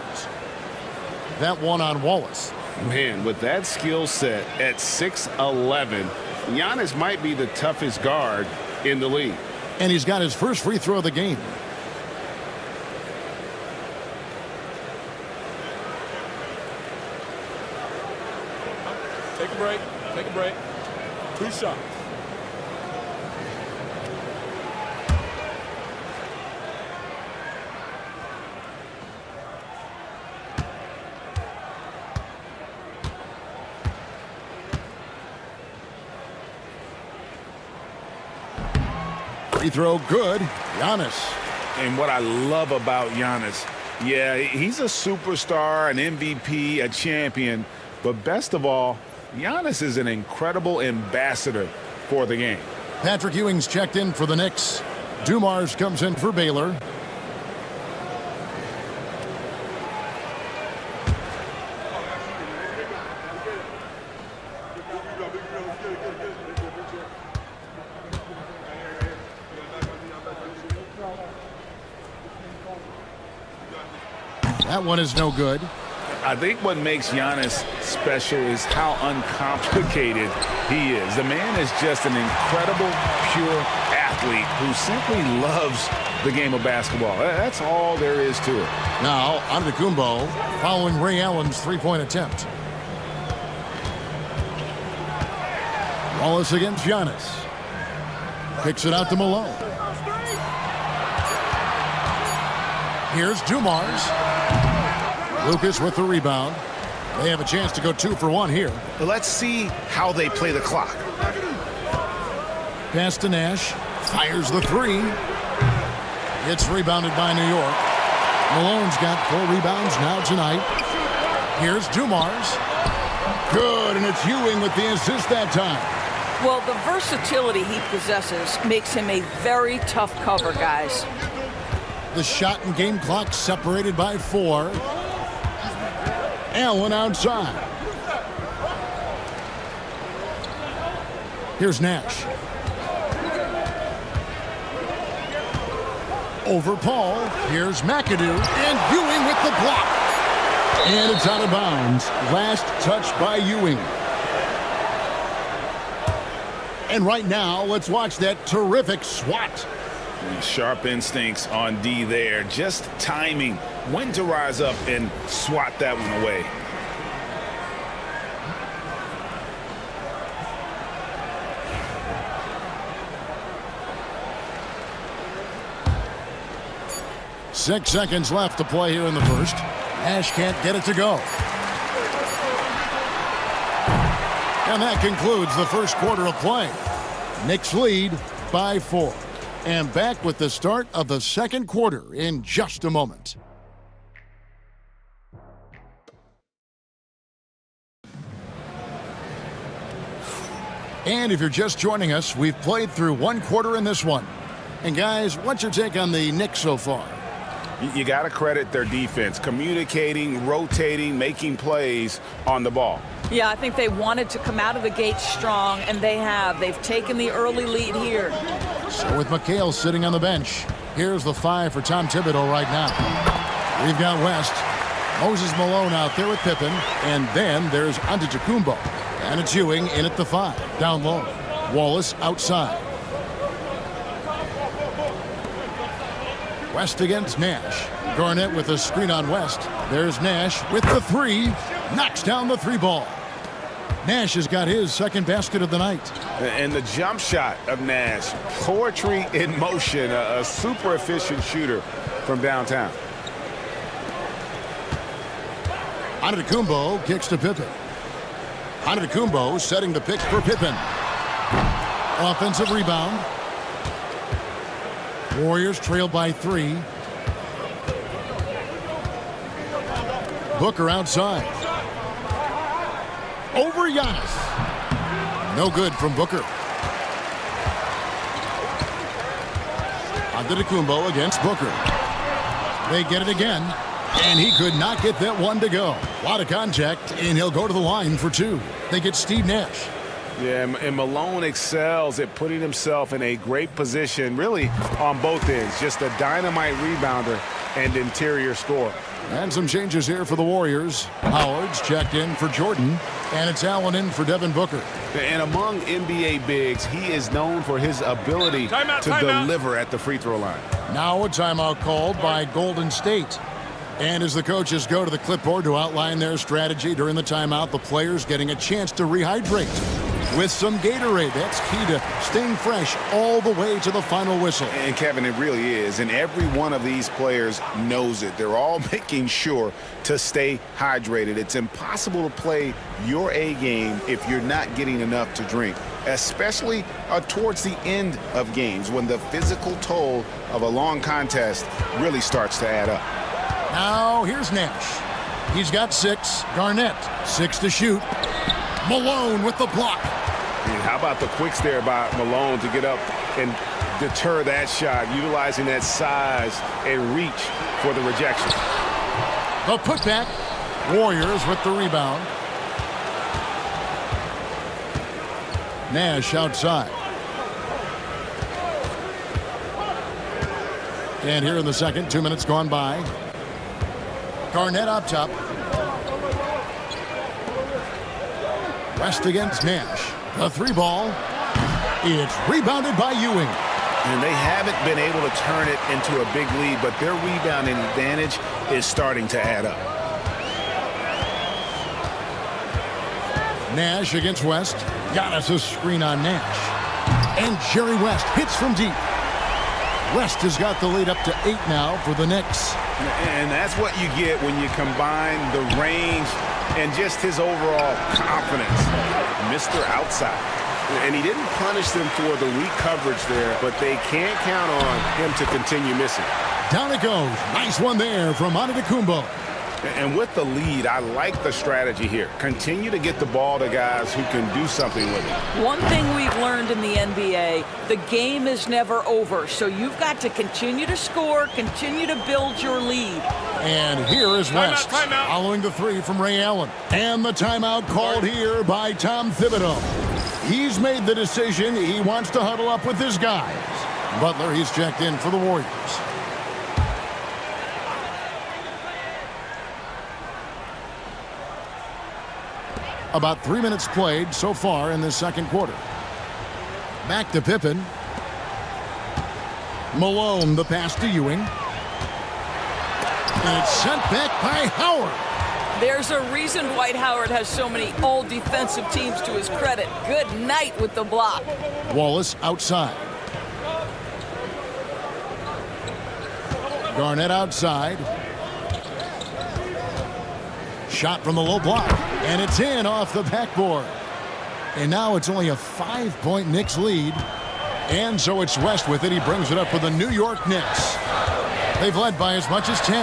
That one on Wallace. Man, with that skill set at 6'11", Giannis might be the toughest guard in the league. And he's got his first free throw of the game. Take a break. Take a break. 2 shots. Free throw good. Giannis. And what I love about Giannis, yeah, he's a superstar, an MVP, a champion, but best of all, Giannis is an incredible ambassador for the game. Patrick Ewing's checked in for the Knicks. Dumars comes in for Baylor. That one is no good. I think what makes Giannis special is how uncomplicated he is. The man is just an incredible, pure athlete who simply loves the game of basketball. That's all there is to it. Now, Antetokounmpo following Ray Allen's three-point attempt. Wallace against Giannis. Kicks it out to Malone. Here's Dumars. Lucas with the rebound. They have a chance to go 2 for 1 here. Let's see how they play the clock. Pass to Nash. Fires the 3. It's rebounded by New York. Malone's got 4 rebounds now tonight. Here's Dumars. Good, and it's Ewing with the assist that time. Well, the versatility he possesses makes him a very tough cover, guys. The shot and game clock separated by 4. Allen outside. Here's Nash. Over Paul. Here's McAdoo. And Ewing with the block. And it's out of bounds. Last touch by Ewing. And right now, let's watch that terrific swat. Sharp instincts on D there. Just timing when to rise up and swat that one away. Six seconds left to play here in the first. Nash can't get it to go. And that concludes the first quarter of play. Knicks lead by 4. And back with the start of the second quarter in just a moment. And if you're just joining us, we've played through one quarter in this one. And guys, what's your take on the Knicks so far? You got to credit their defense, communicating, rotating, making plays on the ball. Yeah, I think they wanted to come out of the gate strong, and they have. They've taken the early lead here. So with McHale sitting on the bench, here's the 5 for Tom Thibodeau right now. We've got West, Moses Malone out there with Pippen, and then there's Antetokounmpo. And it's Ewing in at the 5, down low. Wallace outside. West against Nash. Garnett with a screen on West. There's Nash with the 3. Knocks down the 3 ball. Nash has got his second basket of the night. And the jump shot of Nash. Poetry in motion. A super efficient shooter from downtown. Antetokounmpo kicks to Pippen. Antetokounmpo setting the pick for Pippen. Offensive rebound. Warriors trail by 3. Booker outside. Over Giannis. No good from Booker. Antetokounmpo against Booker. They get it again. And he could not get that one to go. A lot of contact, and he'll go to the line for 2. They get Steve Nash. Yeah, and Malone excels at putting himself in a great position, really on both ends. Just a dynamite rebounder and interior scorer. And some changes here for the Warriors. Howard's checked in for Jordan, and it's Allen in for Devin Booker. And among NBA bigs, he is known for his ability to deliver at the free throw line. Now a timeout called by Golden State. And as the coaches go to the clipboard to outline their strategy during the timeout, the players getting a chance to rehydrate with some Gatorade. That's key to staying fresh all the way to the final whistle. And Kevin, it really is. And every one of these players knows it. They're all making sure to stay hydrated. It's impossible to play your A game if you're not getting enough to drink, especially towards the end of games when the physical toll of a long contest really starts to add up. Now here's Nash. He's got 6. Garnett, 6 to shoot. Malone with the block. And how about the quicks there by Malone to get up and deter that shot, utilizing that size and reach for the rejection. The putback. Warriors with the rebound. Nash outside. And here in the second, 2 minutes gone by. Garnett up top. West against Nash. The 3 ball. It's rebounded by Ewing. And they haven't been able to turn it into a big lead, but their rebounding advantage is starting to add up. Nash against West. Giannis a screen on Nash. And Jerry West hits from deep. West has got the lead up to 8 now for the Knicks. And that's what you get when you combine the range and just his overall confidence. Mr. Outside. And he didn't punish them for the weak coverage there, but they can't count on him to continue missing. Down it goes. Nice one there from Antetokounmpo. And with the lead, I like the strategy here. Continue to get the ball to guys who can do something with it. One thing we've learned in the NBA, the game is never over. So you've got to continue to score, continue to build your lead. And here is West timeout. following the 3 from Ray Allen. And the timeout called here by Tom Thibodeau. He's made the decision. He wants to huddle up with his guys. Butler, he's checked in for the Warriors. About 3 minutes played so far in this second quarter. Back to Pippen. Malone, the pass to Ewing. And it's sent back by Howard. There's a reason Dwight Howard has so many all-defensive teams to his credit. Good night with the block. Wallace outside. Garnett outside. Shot from the low block, and it's in off the backboard. And now it's only a 5-point Knicks lead. And so it's West with it. He brings it up for the New York Knicks. They've led by as much as 10.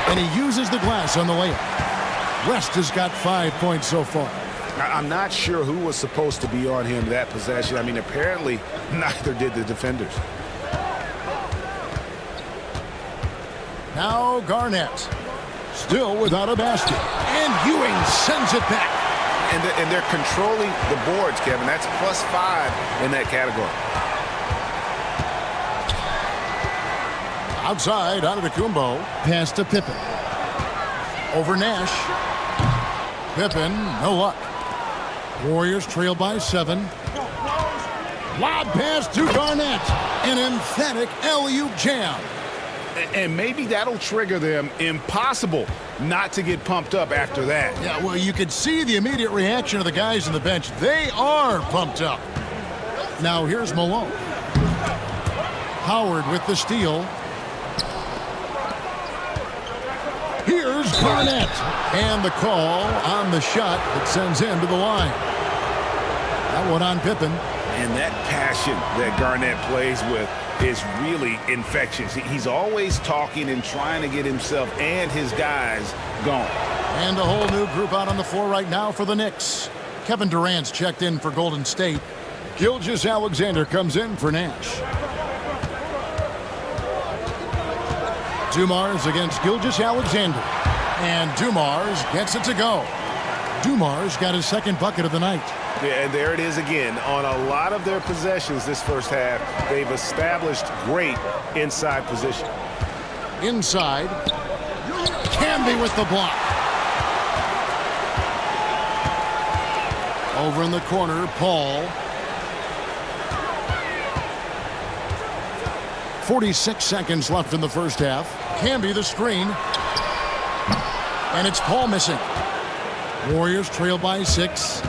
And he uses the glass on the layup. West has got 5 points so far. I'm not sure who was supposed to be on him that possession. I mean, apparently neither did the defenders. Now Garnett. Still without a basket. And Ewing sends it back. And they're controlling the boards, Kevin. That's +5 in that category. Outside, Antetokounmpo. Pass to Pippen. Over Nash. Pippen, no luck. Warriors trail by 7. Lob pass to Garnett. An emphatic alley-oop jam. And maybe that'll trigger them. Impossible not to get pumped up after that. Yeah, well, you could see the immediate reaction of the guys on the bench. They are pumped up. Now here's Malone. Howard with the steal. Here's Garnett. And the call on the shot that sends him to the line. That one on Pippen. And that passion that Garnett plays with is really infectious. He's always talking and trying to get himself and his guys going. And a whole new group out on the floor right now for the Knicks. Kevin Durant's checked in for Golden State. Gilgeous-Alexander comes in for Nash. Dumars against Gilgeous-Alexander. And Dumars gets it to go. Dumars got his second bucket of the night. Yeah, and there it is again. On a lot of their possessions this first half, they've established great inside position. Inside. Camby with the block. Over in the corner, Paul. 46 seconds left in the first half. Camby the screen. And it's Paul missing. Warriors trail by 6.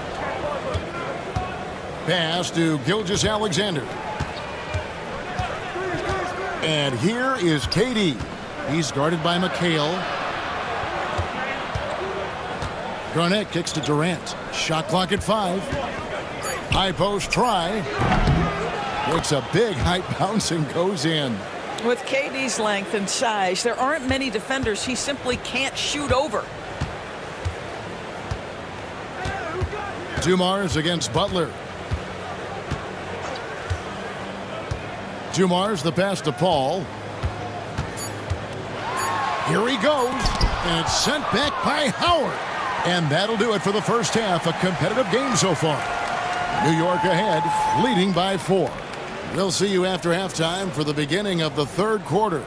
Pass to Gilgeous-Alexander. And here is KD. He's guarded by McHale. Garnett kicks to Durant. Shot clock at 5. High post try. Makes a big high bounce and goes in. With KD's length and size, there aren't many defenders he simply can't shoot over. Dumars against Butler. Dumars the pass to Paul. Here he goes. And it's sent back by Howard. And that'll do it for the first half. A competitive game so far. New York ahead, leading by 4. We'll see you after halftime for the beginning of the third quarter.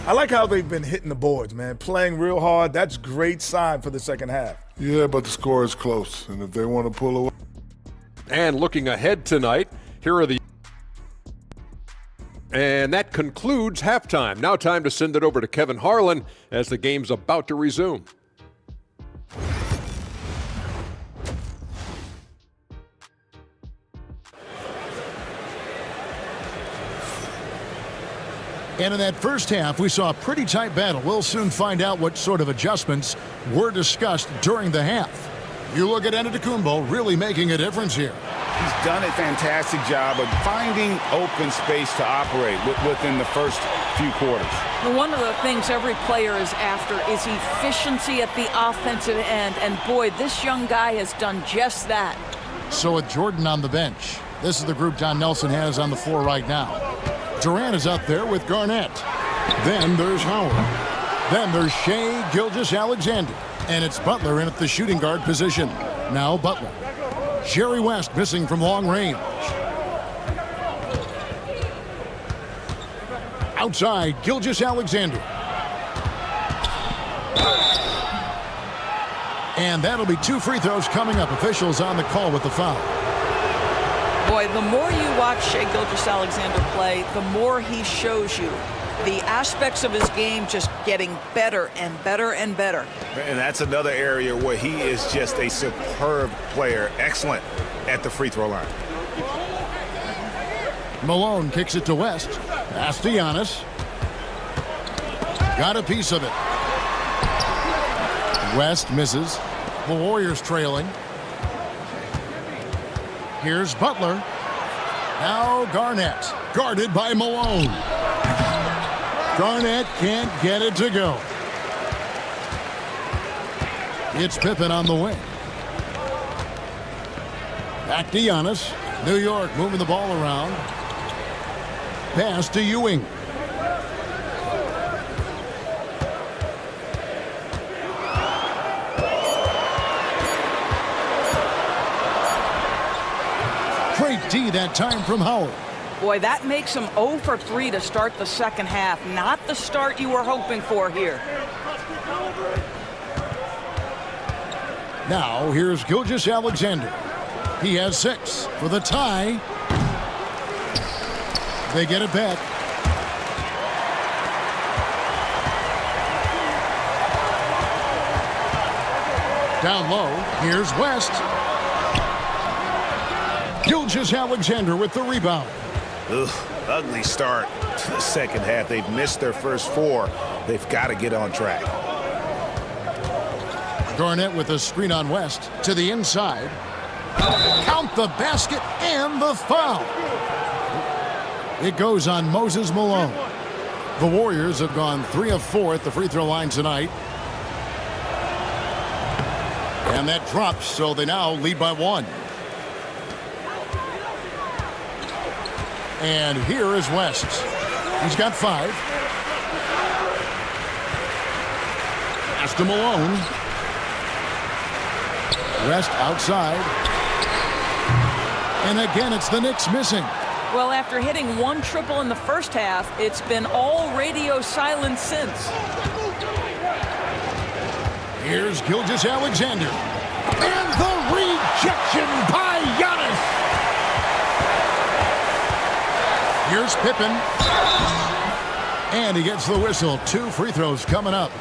I like how they've been hitting the boards, man. Playing real hard. That's great sign for the second half. Yeah, but the score is close. And if they want to pull away. And looking ahead tonight, here are the... And that concludes halftime. Now time to send it over to Kevin Harlan as the game's about to resume. And in that first half, we saw a pretty tight battle. We'll soon find out what sort of adjustments were discussed during the half. You look at Antetokounmpo really making a difference here. He's done a fantastic job of finding open space to operate within the first few quarters. One of the things every player is after is efficiency at the offensive end. And boy, this young guy has done just that. So with Jordan on the bench, this is the group Don Nelson has on the floor right now. Durant is out there with Garnett. Then there's Howard. Then there's Shai Gilgeous-Alexander. And it's Butler in at the shooting guard position. Now Butler. Jerry West missing from long range. Outside, Gilgeous-Alexander. And that'll be 2 free throws coming up. Officials on the call with the foul. Boy, the more you watch Shai Gilgeous-Alexander play, the more he shows you the aspects of his game just getting better and better and better. And that's another area where he is just a superb player, excellent at the free throw line. Malone kicks it to West. Pass to Giannis. Got a piece of it. West misses. The Warriors trailing. Here's Butler. Now Garnett. Guarded by Malone. Garnett can't get it to go. It's Pippen on the wing. Back to Giannis. New York moving the ball around. Pass to Ewing. Great D that time from Howard. Boy, that makes him 0 for 3 to start the second half. Not the start you were hoping for here. Now here's Gilgeous-Alexander. He has 6 for the tie. They get it back. Down low, here's West. Gilgeous-Alexander with the rebound. Ugh, ugly start to the second half. They've missed their first 4. They've got to get on track. Garnett with a screen on West to the inside. Count the basket and the foul. It goes on Moses Malone. The Warriors have gone 3 of 4 at the free throw line tonight. And that drops, so they now lead by 1. And here is West. He's got 5. Pass to Malone. West outside. And again, it's the Knicks missing. Well, after hitting 1 triple in the first half, it's been all radio silence since. Here's Gilgeous-Alexander. And the rejection by Giannis. Here's Pippen. And he gets the whistle. 2 free throws coming up.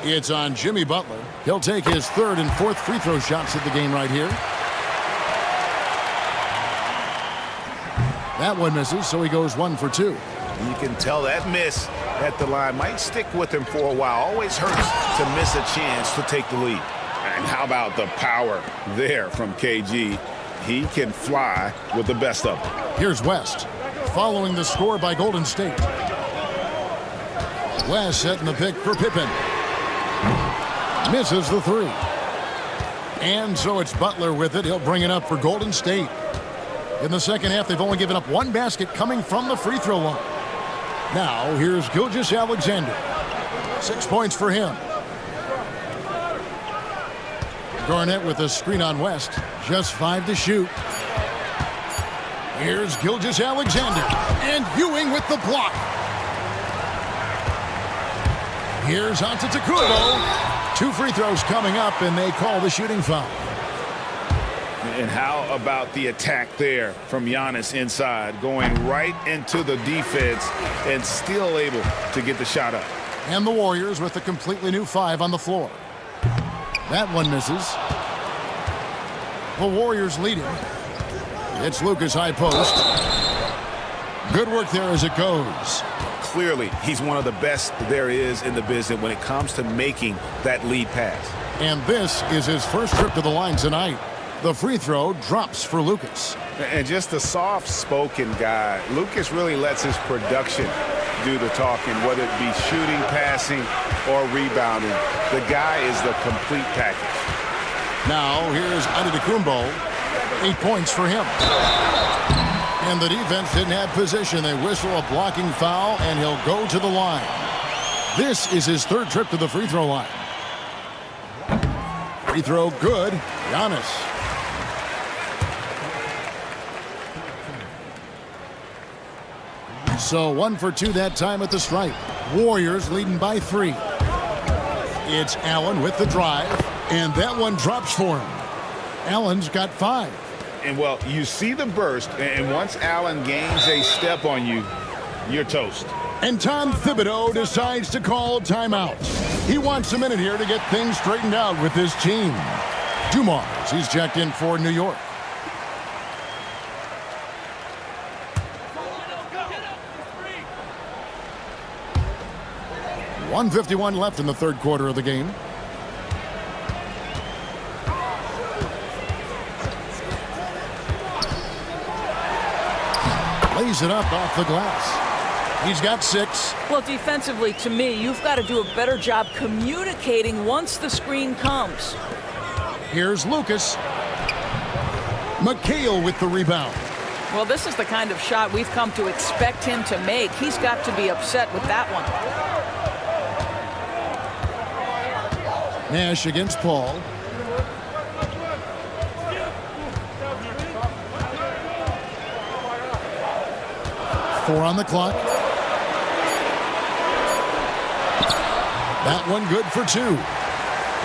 It's on Jimmy Butler. He'll take his 3rd and 4th free throw shots at the game right here. That one misses, so he goes 1 for 2. You can tell that miss at the line might stick with him for a while. Always hurts to miss a chance to take the lead. And how about the power there from KG? He can fly with the best of them. Here's West, following the score by Golden State. West setting the pick for Pippen. Misses the 3. And so it's Butler with it. He'll bring it up for Golden State. In the second half, they've only given up 1 basket coming from the free throw line. Now, here's Gilgeous-Alexander. 6 points for him. Garnett with a screen on West. Just 5 to shoot. Here's Gilgeous-Alexander. And Ewing with the block. Here's Antetokounmpo. 2 free throws coming up, and they call the shooting foul. And how about the attack there from Giannis inside, going right into the defense and still able to get the shot up. And the Warriors with a completely new 5 on the floor. That one misses. The Warriors leading. It's Lucas high post. Good work there as it goes. Clearly, he's one of the best there is in the business when it comes to making that lead pass. And this is his first trip to the line tonight. The free throw drops for Lucas. And just a soft-spoken guy. Lucas really lets his production do the talking, whether it be shooting, passing, or rebounding. The guy is the complete package. Now, here's Antetokounmpo. 8 points for him. And the defense didn't have position. They whistle a blocking foul, and he'll go to the line. This is his 3rd trip to the free throw line. Free throw good. Giannis. So 1 for 2 that time at the stripe. Warriors leading by 3. It's Allen with the drive, and that one drops for him. Allen's got 5. And, well, you see the burst, and once Allen gains a step on you, you're toast. And Tom Thibodeau decides to call timeout. He wants a minute here to get things straightened out with his team. Dumars, he's checked in for New York. .151 left in the third quarter of the game. Lays it up off the glass. He's got 6. Well, defensively, to me, you've got to do a better job communicating once the screen comes. Here's Lucas. McHale with the rebound. Well, this is the kind of shot we've come to expect him to make. He's got to be upset with that one. Nash against Paul. Four on the clock. That one good for 2.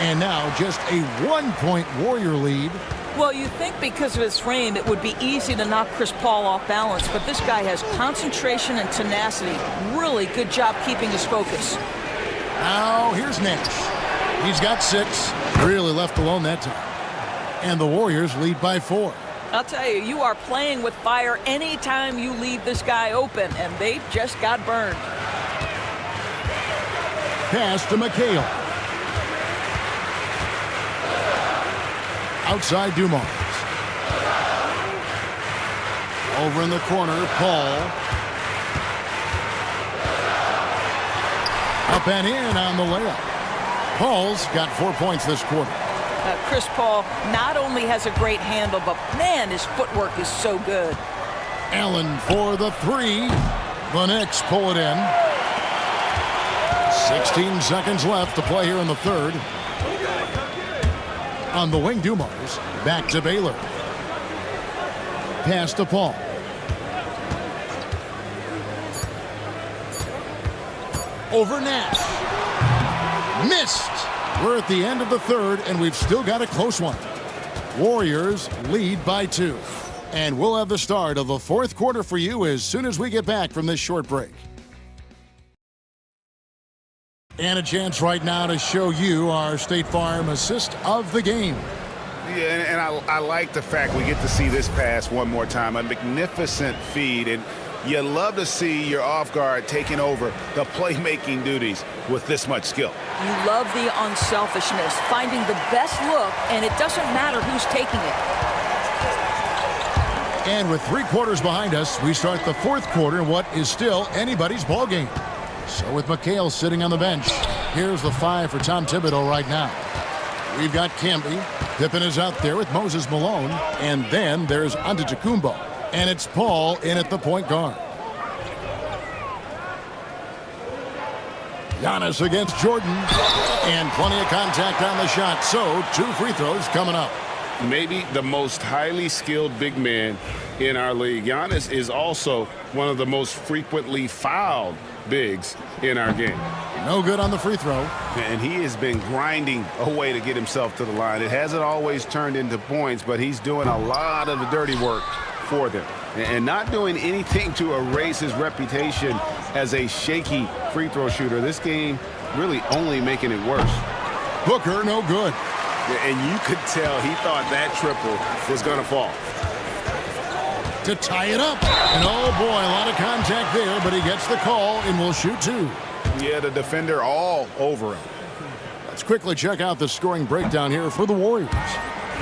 And now just a 1-point Warrior lead. Well, you think because of his frame, it would be easy to knock Chris Paul off balance, but this guy has concentration and tenacity. Really good job keeping his focus. Now here's Nash. He's got 6. Really left alone that time. And the Warriors lead by 4. I'll tell you, you are playing with fire anytime you leave this guy open, and they just got burned. Pass to McHale. Outside Dumars. Over in the corner, Paul. Up and in on the layup. Paul's got 4 points this quarter. Chris Paul not only has a great handle, but man, his footwork is so good. Allen for the 3. The Knicks pull it in. 16 seconds left to play here in the third. On the wing, Dumars. Back to Baylor. Pass to Paul. Over Nash. Missed. We're at the end of the third, and we've still got a close one. Warriors lead by 2. And we'll have the start of the fourth quarter for you as soon as we get back from this short break. And a chance right now to show you our State Farm assist of the game. Yeah, and I like the fact we get to see this pass one more time. A magnificent feed, and you love to see your off guard taking over the playmaking duties with this much skill. You love the unselfishness, finding the best look, and it doesn't matter who's taking it. And with 3 quarters behind us, we start the fourth quarter in what is still anybody's ball game. So with McHale sitting on the bench, here's the 5 for Tom Thibodeau right now. We've got Camby. Pippen is out there with Moses Malone. And then there's Antetokounmpo. And it's Paul in at the point guard. Giannis against Jordan. And plenty of contact on the shot. So 2 free throws coming up. Maybe the most highly skilled big man in our league. Giannis is also one of the most frequently fouled bigs in our game. No good on the free throw. And he has been grinding away to get himself to the line. It hasn't always turned into points, but he's doing a lot of the dirty work for them. And not doing anything to erase his reputation as a shaky free throw shooter. This game really only making it worse. Booker, no good. And you could tell he thought that triple was going to fall. To tie it up. And oh boy, a lot of contact there, but he gets the call and will shoot 2. Yeah, the defender all over him. Let's quickly check out the scoring breakdown here for the Warriors.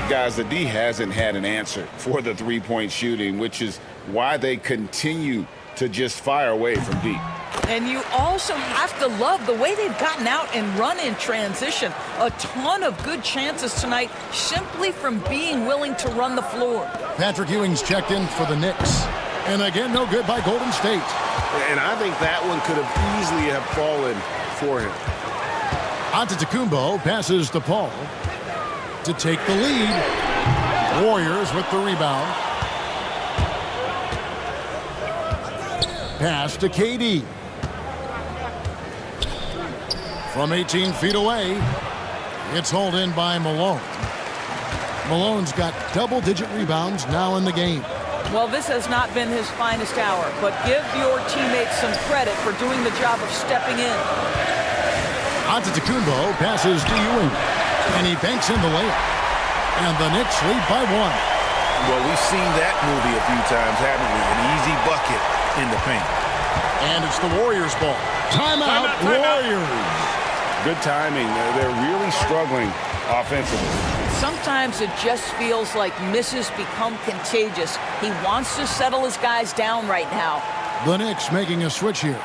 Guys, the D hasn't had an answer for the three-point shooting, which is why they continue to just fire away from deep. And you also have to love the way they've gotten out and run in transition. A ton of good chances tonight simply from being willing to run the floor. Patrick Ewing's checked in for the Knicks. And again, no good by Golden State. And I think that one could have easily have fallen for him. Antetokounmpo passes to Paul to take the lead. Warriors with the rebound. Pass to KD. From 18 feet away, it's hauled in by Malone. Malone's got double-digit rebounds now in the game. Well, this has not been his finest hour, but give your teammates some credit for doing the job of stepping in. Antetokounmpo passes to Ewing, and he banks in the layup. And the Knicks lead by 1. Well, we've seen that movie a few times, haven't we? An easy bucket in the paint. And it's the Warriors' ball. Timeout, Warriors. Good timing. They're really struggling offensively. Sometimes it just feels like misses become contagious. He wants to settle his guys down right now. The Knicks making a switch here.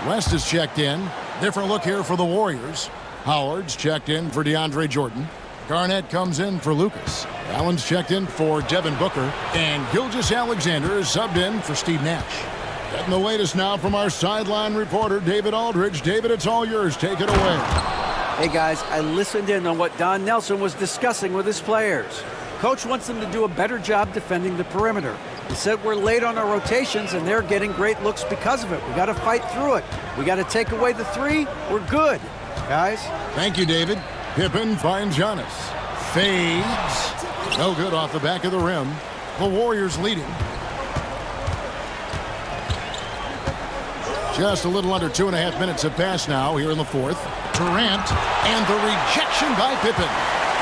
West is checked in. Different look here for the Warriors. Howard's checked in for DeAndre Jordan. Garnett comes in for Lucas. Allen's checked in for Devin Booker. And Gilgeous-Alexander is subbed in for Steve Nash. Getting the latest now from our sideline reporter, David Aldridge. David, it's all yours. Take it away. Hey, guys, I listened in on what Don Nelson was discussing with his players. Coach wants them to do a better job defending the perimeter. He said we're late on our rotations, and they're getting great looks because of it. We got to fight through it. We got to take away the 3. We're good, guys. Thank you, David. Pippen finds Giannis. Fades. No good off the back of the rim. The Warriors leading. Just a little under 2.5 minutes have passed now here in the 4th. Durant and the rejection by Pippen.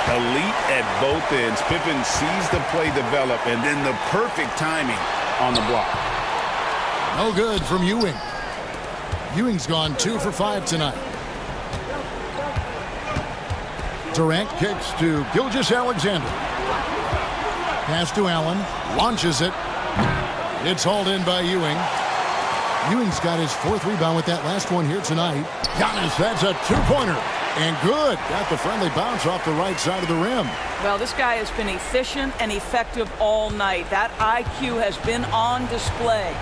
Elite at both ends. Pippen sees the play develop and then the perfect timing on the block. No good from Ewing. Ewing's gone 2 for 5 tonight. Durant kicks to Gilgeous-Alexander. Pass to Allen. Launches it. It's hauled in by Ewing. Ewing's got his 4th rebound with that last one here tonight. Giannis, that's a 2-pointer. And good. Got the friendly bounce off the right side of the rim. Well, this guy has been efficient and effective all night. That IQ has been on display.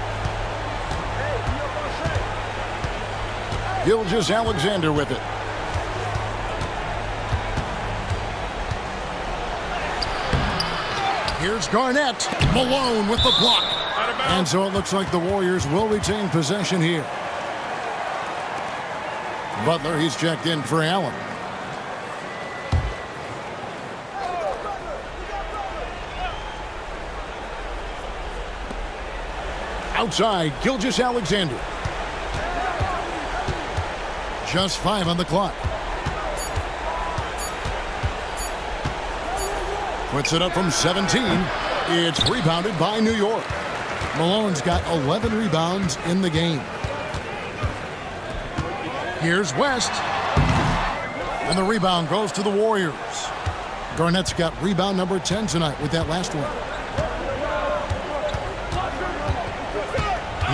Gilgeous-Alexander with it. Here's Garnett. Malone with the block. And so it looks like the Warriors will retain possession here. Butler, he's checked in for Allen. Outside, Gilgeous-Alexander. Just 5 on the clock. Puts it up from 17. It's rebounded by New York. Malone's got 11 rebounds in the game. Here's West. And the rebound goes to the Warriors. Garnett's got rebound number 10 tonight with that last one.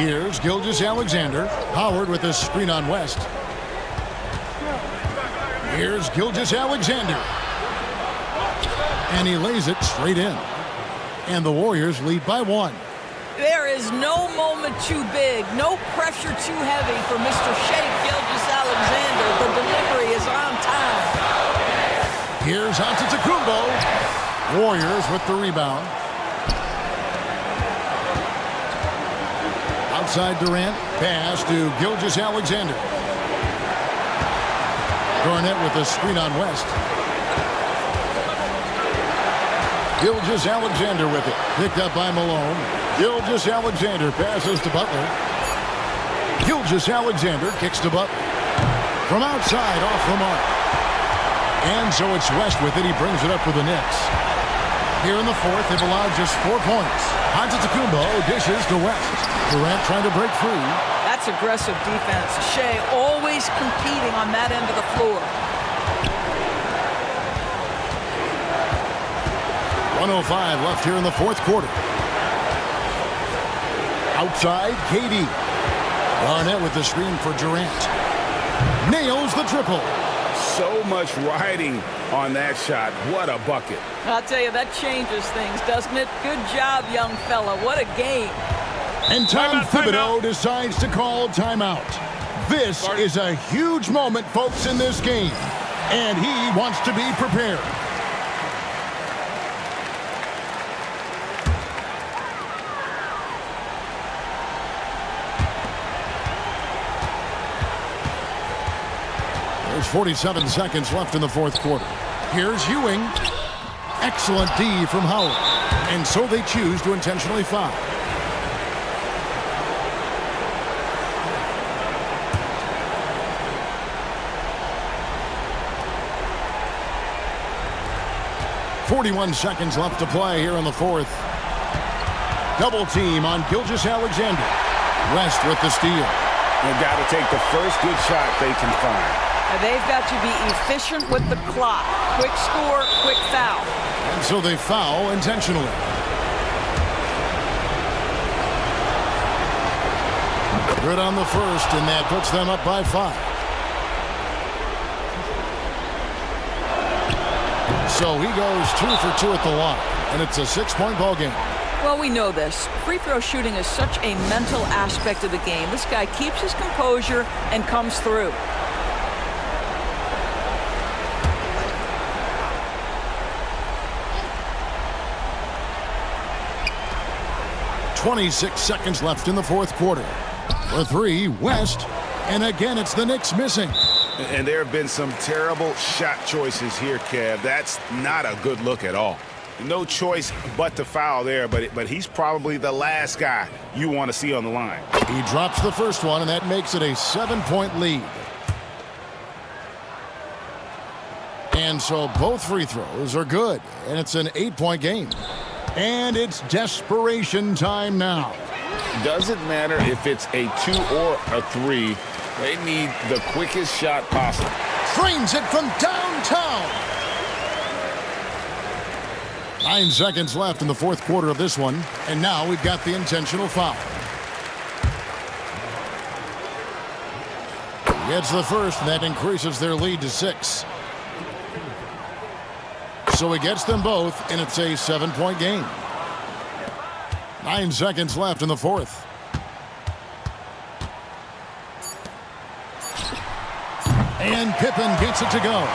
Here's Gilgeous-Alexander. Howard with a screen on West. Here's Gilgeous-Alexander. And he lays it straight in. And the Warriors lead by 1. There is no moment too big, no pressure too heavy for Mr. Shai Gilgeous-Alexander. The delivery is on time. Here's Antetokounmpo. Warriors with the rebound. Outside Durant. Pass to Gilgeous-Alexander. Garnett with a screen on West. Gilgeous-Alexander with it. Picked up by Malone. Gilgeous-Alexander passes to Butler. Gilgeous-Alexander kicks to Butler. From outside, off the mark. And so it's West with it. He brings it up for the Knicks. Here in the 4th, they've allowed just 4 points. Antetokounmpo dishes to West. Durant trying to break free. That's aggressive defense. Shai always competing on that end of the floor. 1:05 left here in the 4th quarter. Outside, KD. Garnett with the screen for Durant. Nails the triple. So much riding on that shot. What a bucket. I'll tell you, that changes things, doesn't it? Good job, young fella. What a game. And Tom Thibodeau decides to call timeout. This is a huge moment, folks, in this game. And he wants to be prepared. There's 47 seconds left in the 4th quarter. Here's Ewing. Excellent D from Howard. And so they choose to intentionally foul. .41 seconds left to play here in the fourth. Double team on Gilgeous-Alexander. West with the steal. They've got to take the first good shot they can find. They've got to be efficient with the clock. Quick score, quick foul. And so they foul intentionally. Good on the first, and that puts them up by 5. So he goes 2 for 2 at the line, and it's a 6-point ball game. Well, we know this. Free throw shooting is such a mental aspect of the game. This guy keeps his composure and comes through. .26 seconds left in the fourth quarter. For 3, West, and again it's the Knicks missing. And there have been some terrible shot choices here, Kev. That's not a good look at all. No choice but to foul there, but he's probably the last guy you want to see on the line. He drops the first one, and that makes it a 7-point lead. And so both free throws are good, and it's an 8-point game. And it's desperation time now. Doesn't matter if it's a 2 or a 3. They need the quickest shot possible. Trains it from downtown. 9 seconds left in the fourth quarter of this one. And now we've got the intentional foul. Gets the first, and that increases their lead to 6. So he gets them both, and it's a 7-point game. 9 seconds left in the fourth. And Pippen gets it to go.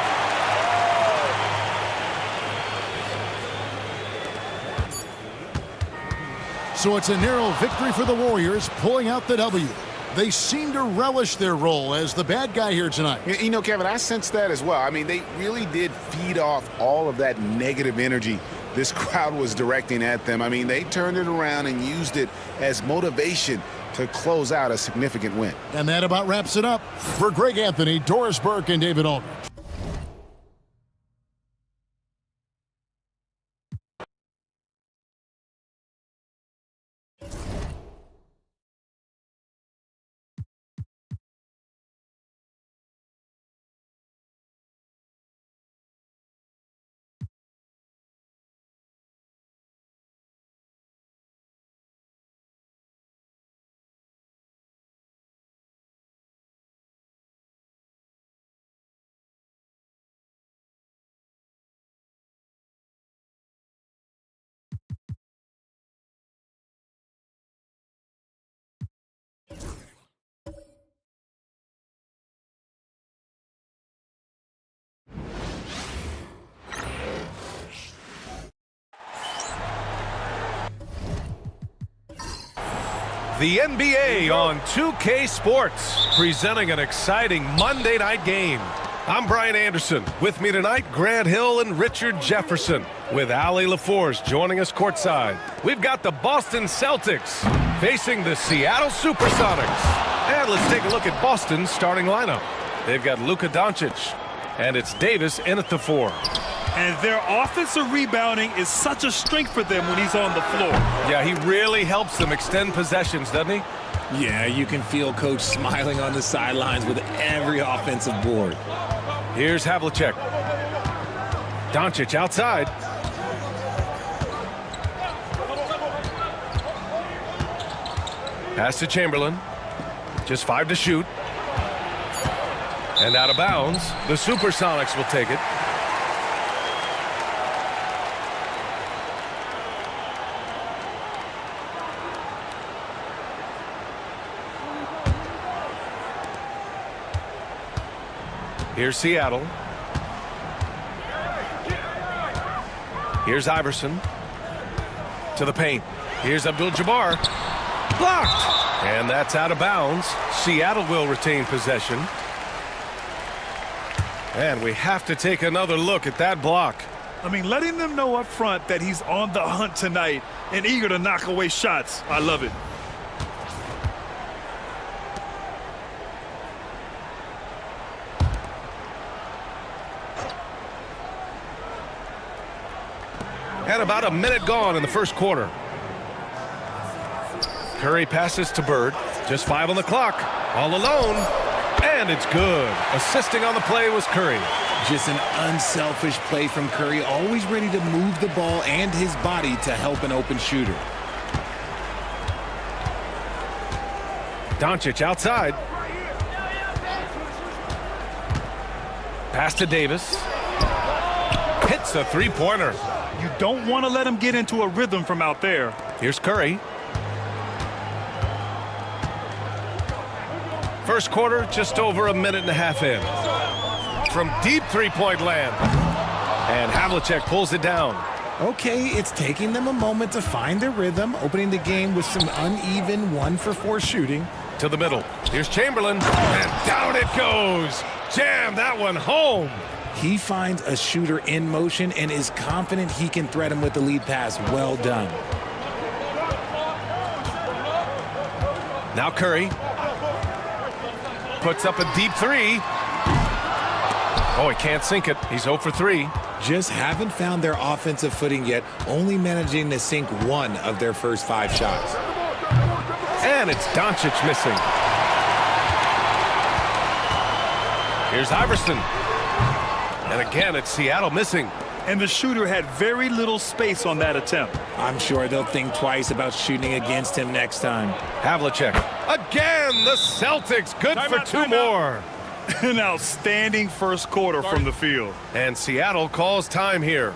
So it's a narrow victory for the Warriors, pulling out the W. They seem to relish their role as the bad guy here tonight. You know, Kevin, I sense that as well. I mean, they really did feed off all of that negative energy this crowd was directing at them. I mean, they turned it around and used it as motivation to close out a significant win. And that about wraps it up. For Greg Anthony, Doris Burke, and David Aldridge. The NBA on 2K Sports, presenting an exciting Monday night game. I'm Brian Anderson. With me tonight, Grant Hill and Richard Jefferson, with Allie LaForce joining us courtside. We've got the Boston Celtics facing the Seattle Supersonics. And let's take a look at Boston's starting lineup. They've got Luka Doncic, and it's Davis in at the 4. And their offensive rebounding is such a strength for them when he's on the floor. Yeah, he really helps them extend possessions, doesn't he? Yeah, you can feel Coach smiling on the sidelines with every offensive board. Here's Havlicek. Doncic outside. Pass to Chamberlain. Just 5 to shoot. And out of bounds. The Supersonics will take it. Here's Seattle. Here's Iverson. To the paint. Here's Abdul-Jabbar. Blocked! And that's out of bounds. Seattle will retain possession. And we have to take another look at that block. I mean, letting them know up front that he's on the hunt tonight and eager to knock away shots. I love it. And about a minute gone in the first quarter. Curry passes to Bird. Just 5 on the clock. All alone. And it's good. Assisting on the play was Curry. Just an unselfish play from Curry, always ready to move the ball and his body to help an open shooter. Doncic outside. Pass to Davis. Hits a three-pointer. You don't want to let him get into a rhythm from out there. Here's Curry. First quarter, just over a minute and a half in. From deep three-point land. And Havlicek pulls it down. Okay, it's taking them a moment to find their rhythm, opening the game with some uneven 1-for-4 shooting. To the middle. Here's Chamberlain. And down it goes. Jam that one home. He finds a shooter in motion and is confident he can thread him with the lead pass. Well done. Now Curry. Puts up a deep three. Oh, he can't sink it. He's 0 for 3. Just haven't found their offensive footing yet, only managing to sink 1 of their first 5 shots. And it's Doncic missing. Here's Iverson. And again, it's Seattle missing. And the shooter had very little space on that attempt. I'm sure they'll think twice about shooting against him next time. Havlicek. Again, the Celtics. Good for 2 more. An outstanding first quarter from the field. And Seattle calls time here.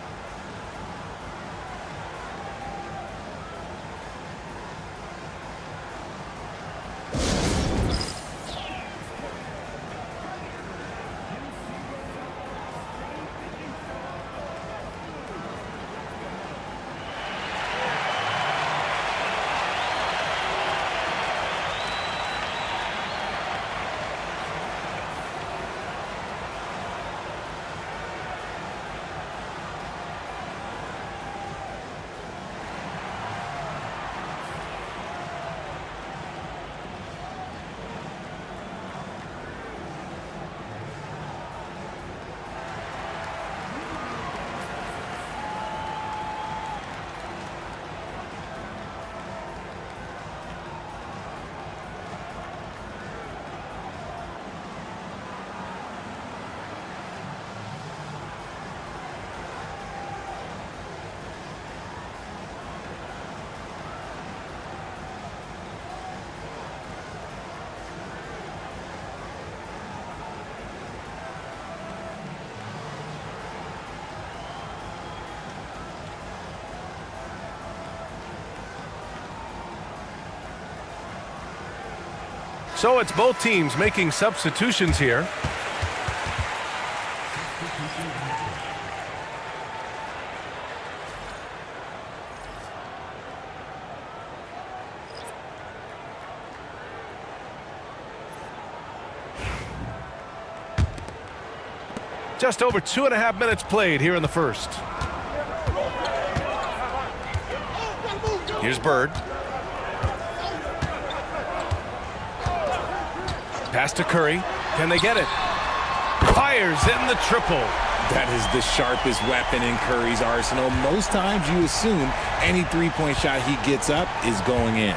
So it's both teams making substitutions here. Just over 2.5 minutes played here in the first. Here's Bird. Pass to Curry. Can they get it? Fires in the triple. That is the sharpest weapon in Curry's arsenal. Most times you assume any three-point shot he gets up is going in.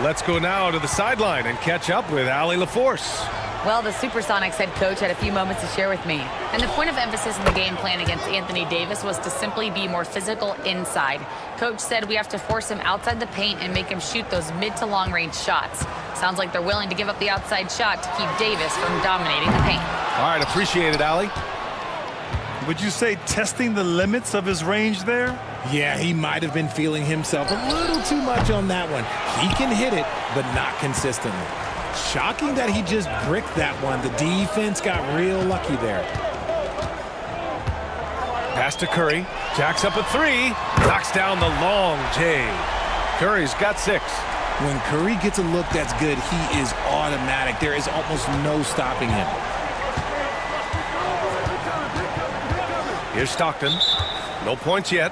Let's go now to the sideline and catch up with Allie LaForce. Well, the Supersonics head coach had a few moments to share with me. And the point of emphasis in the game plan against Anthony Davis was to simply be more physical inside. Coach said we have to force him outside the paint and make him shoot those mid to long range shots. Sounds like they're willing to give up the outside shot to keep Davis from dominating the paint. All right, appreciate it, Allie. Would you say testing the limits of his range there? Yeah, he might have been feeling himself a little too much on that one. He can hit it, but not consistently. Shocking that he just bricked that one. The defense got real lucky there. Pass to Curry. Jacks up a three. Knocks down the long J. Curry's got 6. When Curry gets a look that's good, he is automatic. There is almost no stopping him. Here's Stockton. No points yet.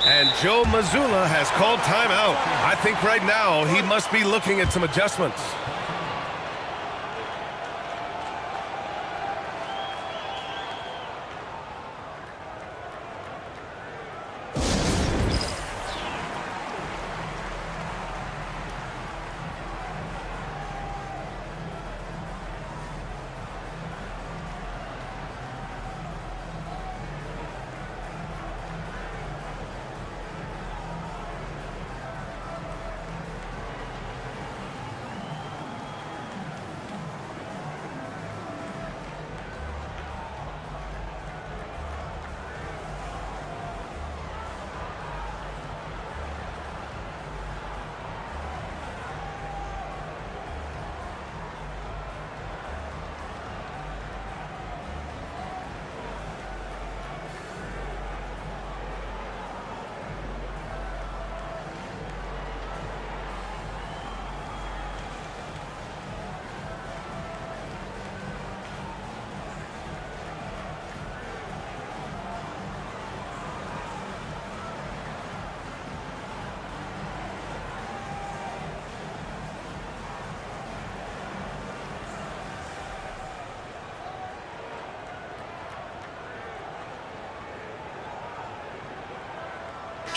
And Joe Mazzulla has called timeout. I think right now he must be looking at some adjustments.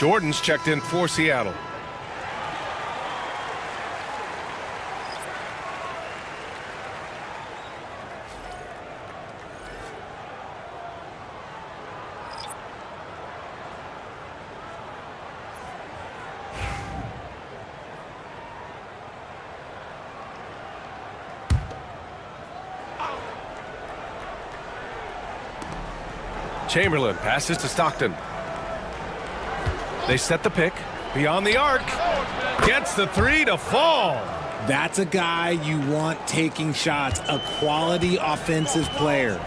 Jordan's checked in for Seattle. Chamberlain passes to Stockton. They set the pick. Beyond the arc. Gets the three to fall. That's a guy you want taking shots. A quality offensive player.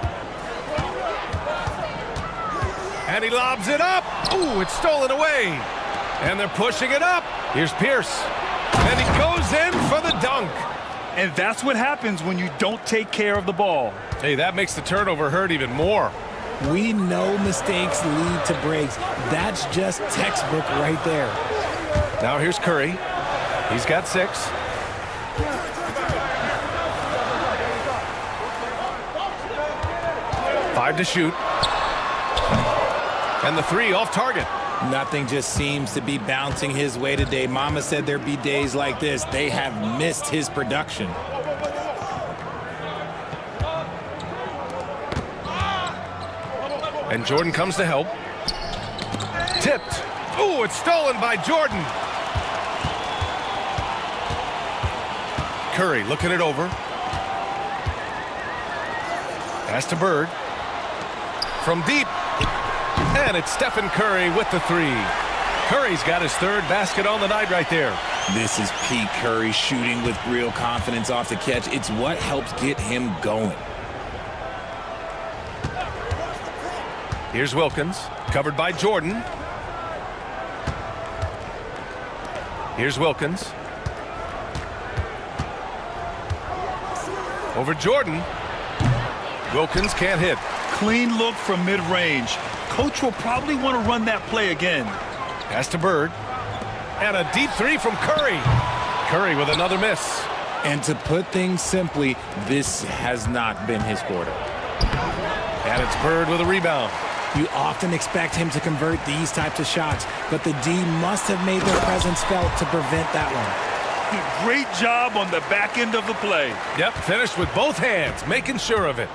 And he lobs it up. Ooh, it's stolen away. And they're pushing it up. Here's Pierce. And he goes in for the dunk. And that's what happens when you don't take care of the ball. Hey, that makes the turnover hurt even more. We know mistakes lead to breaks. That's just textbook right there. Now here's Curry. He's got 6. Five to shoot. And the three off target. Nothing just seems to be bouncing his way today. Mama said there'd be days like this. They have missed his production. And Jordan comes to help. Tipped. Ooh, it's stolen by Jordan. Curry looking it over. Pass to Bird. From deep. And it's Stephen Curry with the three. Curry's got his 3rd basket on the night right there. This is Pete Curry shooting with real confidence off the catch. It's what helps get him going. Here's Wilkins, covered by Jordan. Here's Wilkins. Over Jordan. Wilkins can't hit. Clean look from mid-range. Coach will probably want to run that play again. Pass to Bird. And a deep three from Curry. Curry with another miss. And to put things simply, this has not been his quarter. And it's Bird with a rebound. You often expect him to convert these types of shots, but the D must have made their presence felt to prevent that one. Great job on the back end of the play. Yep, finished with both hands, making sure of it.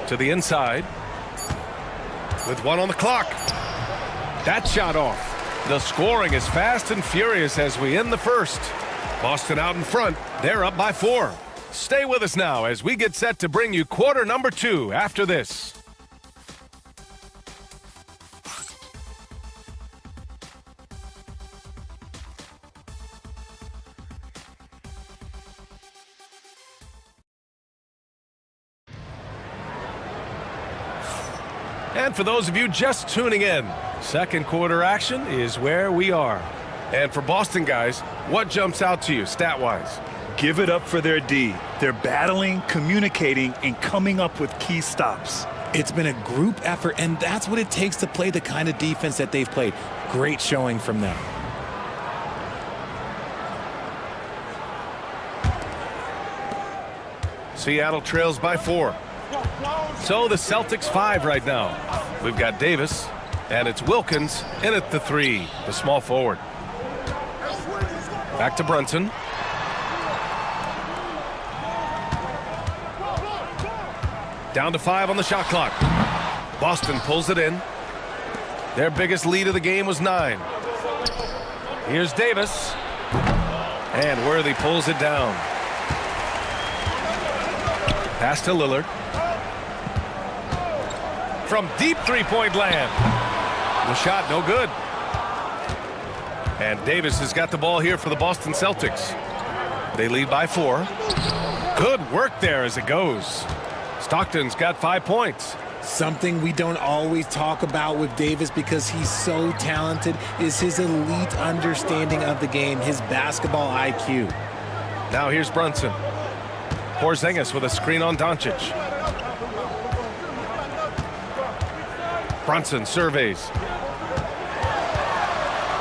To the inside. With 1 on the clock. That shot off. The scoring is fast and furious as we end the first. Boston out in front. They're up by 4. Stay with us now as we get set to bring you quarter number 2 after this. And for those of you just tuning in, second quarter action is where we are. And for Boston guys, what jumps out to you stat-wise? Give it up for their D. They're battling, communicating, and coming up with key stops. It's been a group effort, and that's what it takes to play the kind of defense that they've played. Great showing from them. Seattle trails by 4. So the Celtics 5 right now. We've got Davis, and it's Wilkins in at the 3, the small forward. Back to Brunson. Down to 5 on the shot clock. Boston pulls it in. Their biggest lead of the game was 9. Here's Davis. And Worthy pulls it down. Pass to Lillard. From deep three-point land. The shot no good. And Davis has got the ball here for the Boston Celtics. They lead by 4. Good work there as it goes. Stockton's got 5 points. Something we don't always talk about with Davis because he's so talented is his elite understanding of the game, his basketball IQ. Now here's Brunson. Porzingis with a screen on Doncic. Brunson surveys.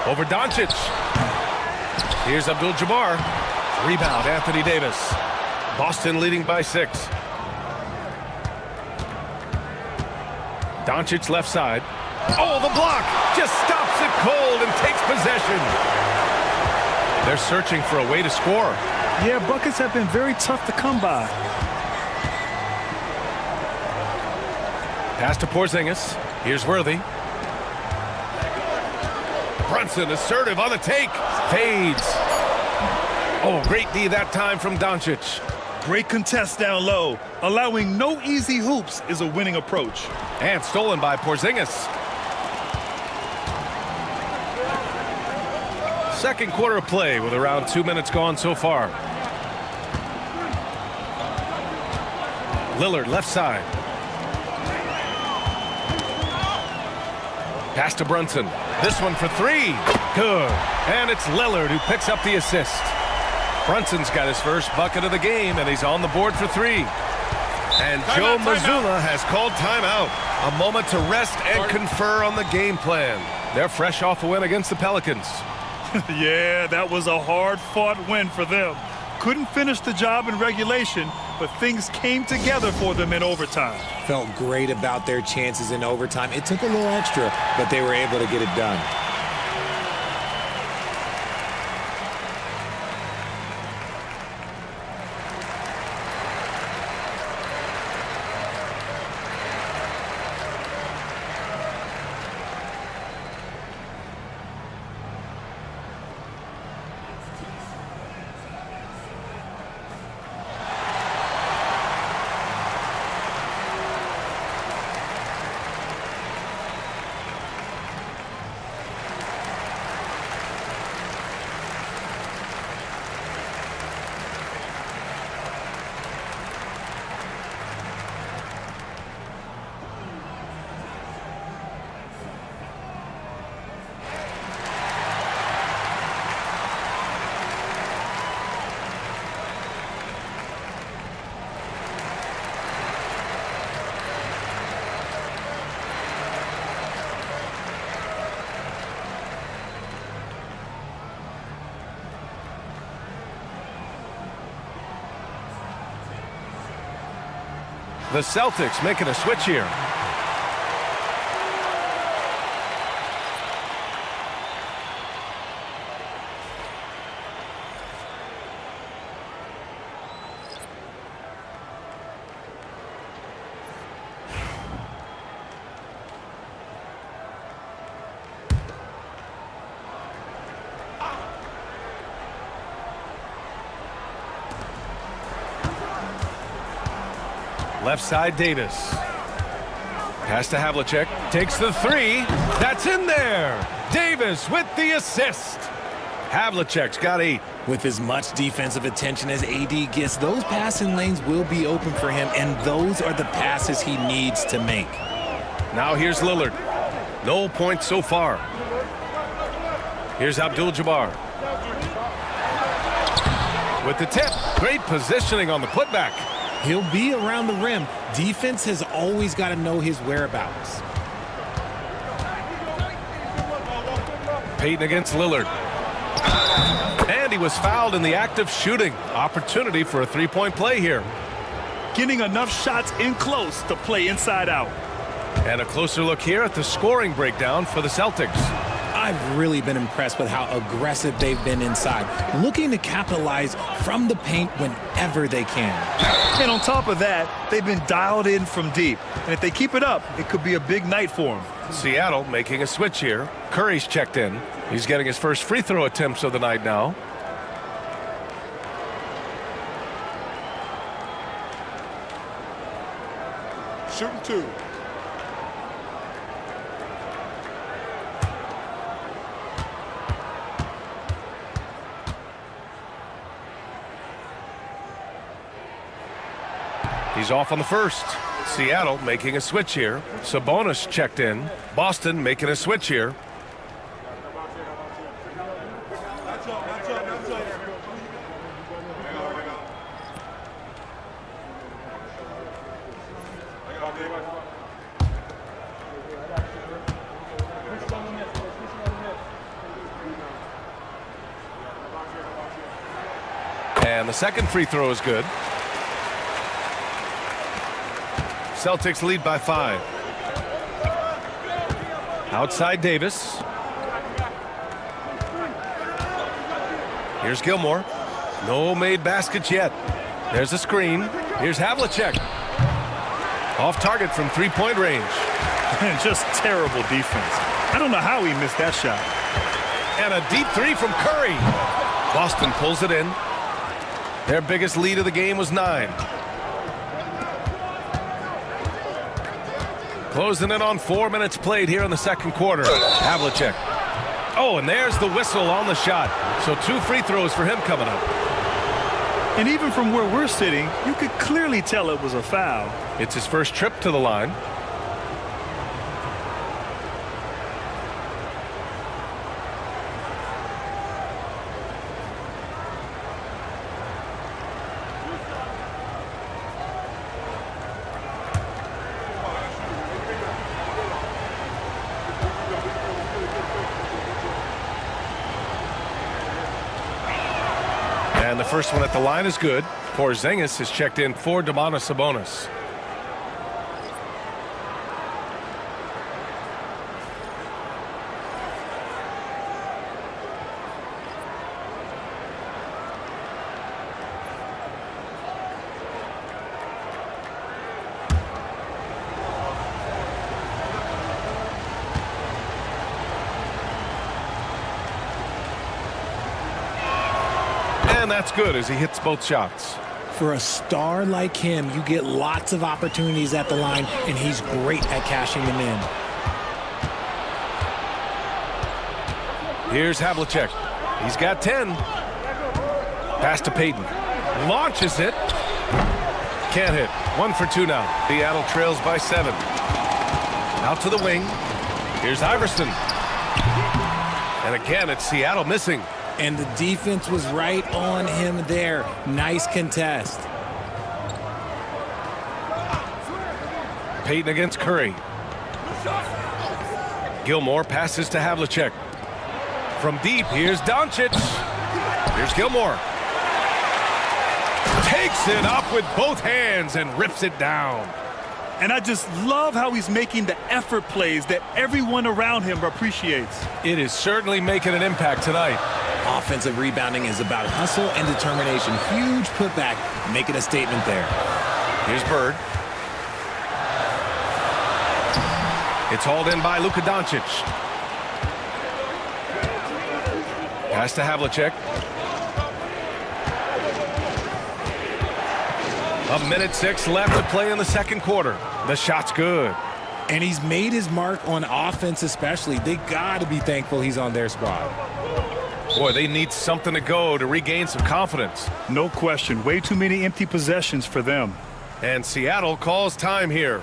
Over Doncic. Here's Abdul-Jabbar. Rebound, Anthony Davis. Boston leading by 6. Doncic left side. Oh, the block! Just stops it cold and takes possession. They're searching for a way to score. Yeah, buckets have been very tough to come by. Pass to Porzingis. Here's Worthy. Brunson assertive on the take. Fades. Oh, great D that time from Doncic. Great contest down low. Allowing no easy hoops is a winning approach. And stolen by Porzingis. Second quarter of play with around 2 minutes gone so far. Lillard left side. Pass to Brunson. This one for 3. Good. And it's Lillard who picks up the assist. Brunson's got his first bucket of the game, and he's on the board for 3. And Joe Mazzulla has called timeout. A moment to rest and confer on the game plan. They're fresh off a win against the Pelicans. Yeah, that was a hard-fought win for them. Couldn't finish the job in regulation, but things came together for them in overtime. Felt great about their chances in overtime. It took a little extra, but they were able to get it done. The Celtics making a switch here. Left side, Davis. Pass to Havlicek. Takes the 3. That's in there. Davis with the assist. Havlicek's got 8. With as much defensive attention as AD gets, those passing lanes will be open for him, and those are the passes he needs to make. Now here's Lillard. No points so far. Here's Abdul-Jabbar. With the tip. Great positioning on the putback. He'll be around the rim. Defense has always got to know his whereabouts. Payton against Lillard. And he was fouled in the act of shooting. Opportunity for a three-point play here. Getting enough shots in close to play inside out. And a closer look here at the scoring breakdown for the Celtics. I've really been impressed with how aggressive they've been inside, looking to capitalize from the paint whenever they can. And on top of that, they've been dialed in from deep. And if they keep it up, it could be a big night for them. Seattle making a switch here. Curry's checked in. He's getting his first free throw attempts of the night now. Shooting 2. He's off on the first. Seattle making a switch here. Sabonis checked in. Boston making a switch here. And the second free throw is good. Celtics lead by 5. Outside Davis. Here's Gilmore. No made baskets yet. There's a screen. Here's Havlicek. Off target from three-point range. And just terrible defense. I don't know how he missed that shot. And a deep three from Curry. Boston pulls it in. Their biggest lead of the game was 9. Closing in on 4 minutes played here in the second quarter. Havlicek. Oh, and there's the whistle on the shot. So 2 free throws for him coming up. And even from where we're sitting, you could clearly tell it was a foul. It's his first trip to the line. And the first one at the line is good. Porzingis is checked in for Domantas Sabonis. And that's good as he hits both shots. For a star like him, you get lots of opportunities at the line, and he's great at cashing them in. Here's Havlicek. He's got 10. Pass to Payton. Launches it. Can't hit. 1 for 2 now. Seattle trails by 7. Out to the wing. Here's Iverson. And again, it's Seattle missing. And the defense was right on him there. Nice contest. Payton against Curry. Gilmore passes to Havlicek. From deep, here's Doncic. Here's Gilmore. Takes it up with both hands and rips it down. And I just love how he's making the effort plays that everyone around him appreciates. It is certainly making an impact tonight. Offensive rebounding is about hustle and determination. Huge putback, making a statement there. Here's Bird. It's hauled in by Luka Doncic. Pass to Havlicek. 1:06 left to play in the second quarter. The shot's good. And he's made his mark on offense especially. They got to be thankful he's on their squad. Boy, they need something to go to regain some confidence. No question. Way too many empty possessions for them. And Seattle calls time here.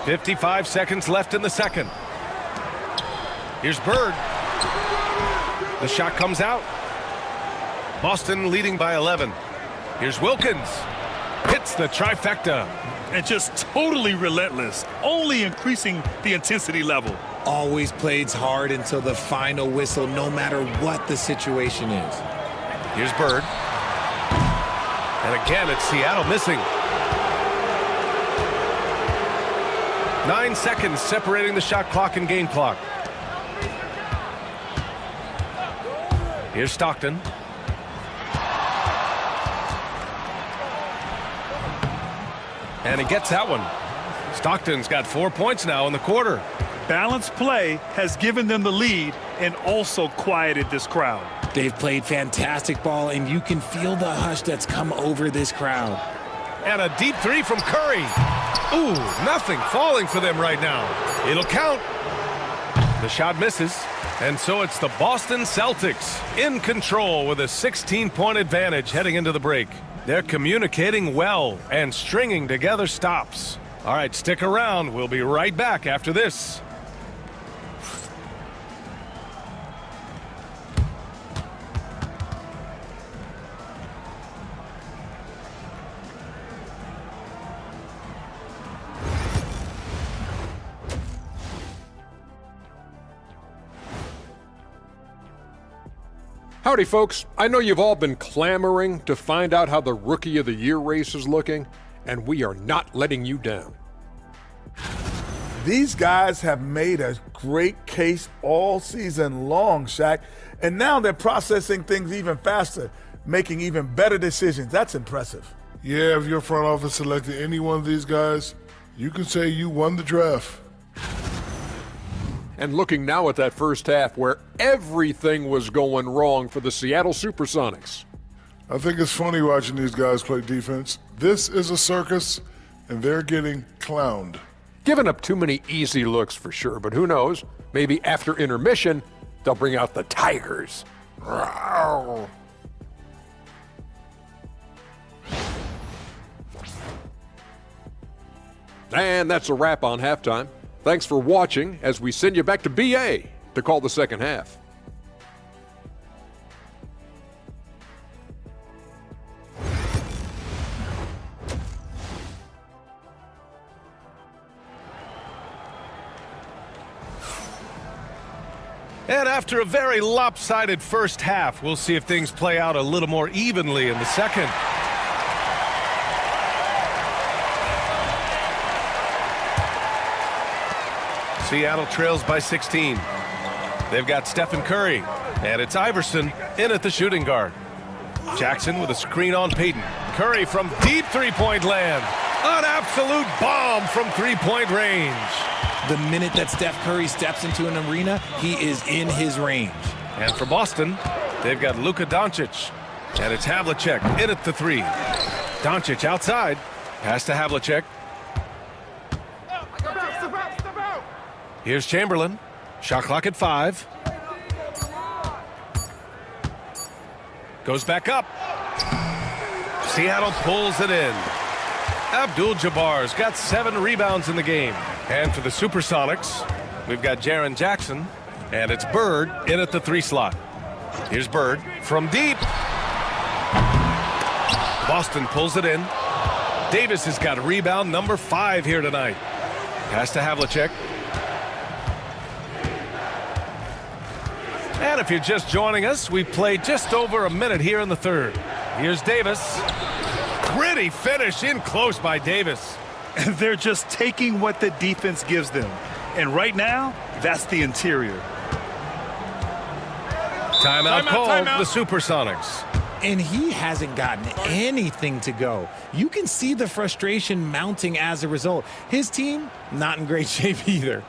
55 seconds left in the second. Here's Bird. The shot comes out. Boston leading by 11. Here's Wilkins. Hits the trifecta. And just totally relentless, only increasing the intensity level. Always plays hard until the final whistle, no matter what the situation is. Here's Bird. And again, it's Seattle missing. 9 seconds separating the shot clock and game clock. Here's Stockton. And he gets that one. Stockton's got 4 points now in the quarter. Balanced play has given them the lead and also quieted this crowd. They've played fantastic ball, and you can feel the hush that's come over this crowd. And a deep three from Curry. Ooh, nothing falling for them right now. It'll count. The shot misses. And so it's the Boston Celtics in control with a 16-point advantage heading into the break. They're communicating well and stringing together stops. All right, stick around. We'll be right back after this. Howdy, folks. I know you've all been clamoring to find out how the Rookie of the Year race is looking, and we are not letting you down. These guys have made a great case all season long, Shaq, and now they're processing things even faster, making even better decisions. That's impressive. Yeah, if your front office selected any one of these guys, you can say you won the draft. And looking now at that first half where everything was going wrong for the Seattle Supersonics. I think it's funny watching these guys play defense. This is a circus, and they're getting clowned. Giving up too many easy looks for sure, but who knows? Maybe after intermission, they'll bring out the Tigers. Rawr. And that's a wrap on halftime. Thanks for watching as we send you back to BA to call the second half. And after a very lopsided first half, we'll see if things play out a little more evenly in the second. Seattle trails by 16. They've got Stephen Curry, and it's Iverson in at the shooting guard. Jackson with a screen on Payton. Curry from deep three-point land. An absolute bomb from three-point range. The minute that Steph Curry steps into an arena, he is in his range. And for Boston, they've got Luka Doncic, and it's Havlicek in at the three. Doncic outside, pass to Havlicek. Here's Chamberlain. Shot clock at 5. Goes back up. Seattle pulls it in. Abdul-Jabbar's got 7 rebounds in the game. And for the Supersonics, we've got Jaren Jackson, and it's Bird in at the 3 slot. Here's Bird from deep. Boston pulls it in. Davis has got rebound number 5 here tonight. Pass to Havlicek. And if you're just joining us, we've played just over a minute here in the third. Here's Davis. Pretty finish in close by Davis. And they're just taking what the defense gives them. And right now, that's the interior. Timeout called, the Supersonics. And he hasn't gotten anything to go. You can see the frustration mounting as a result. His team, not in great shape either.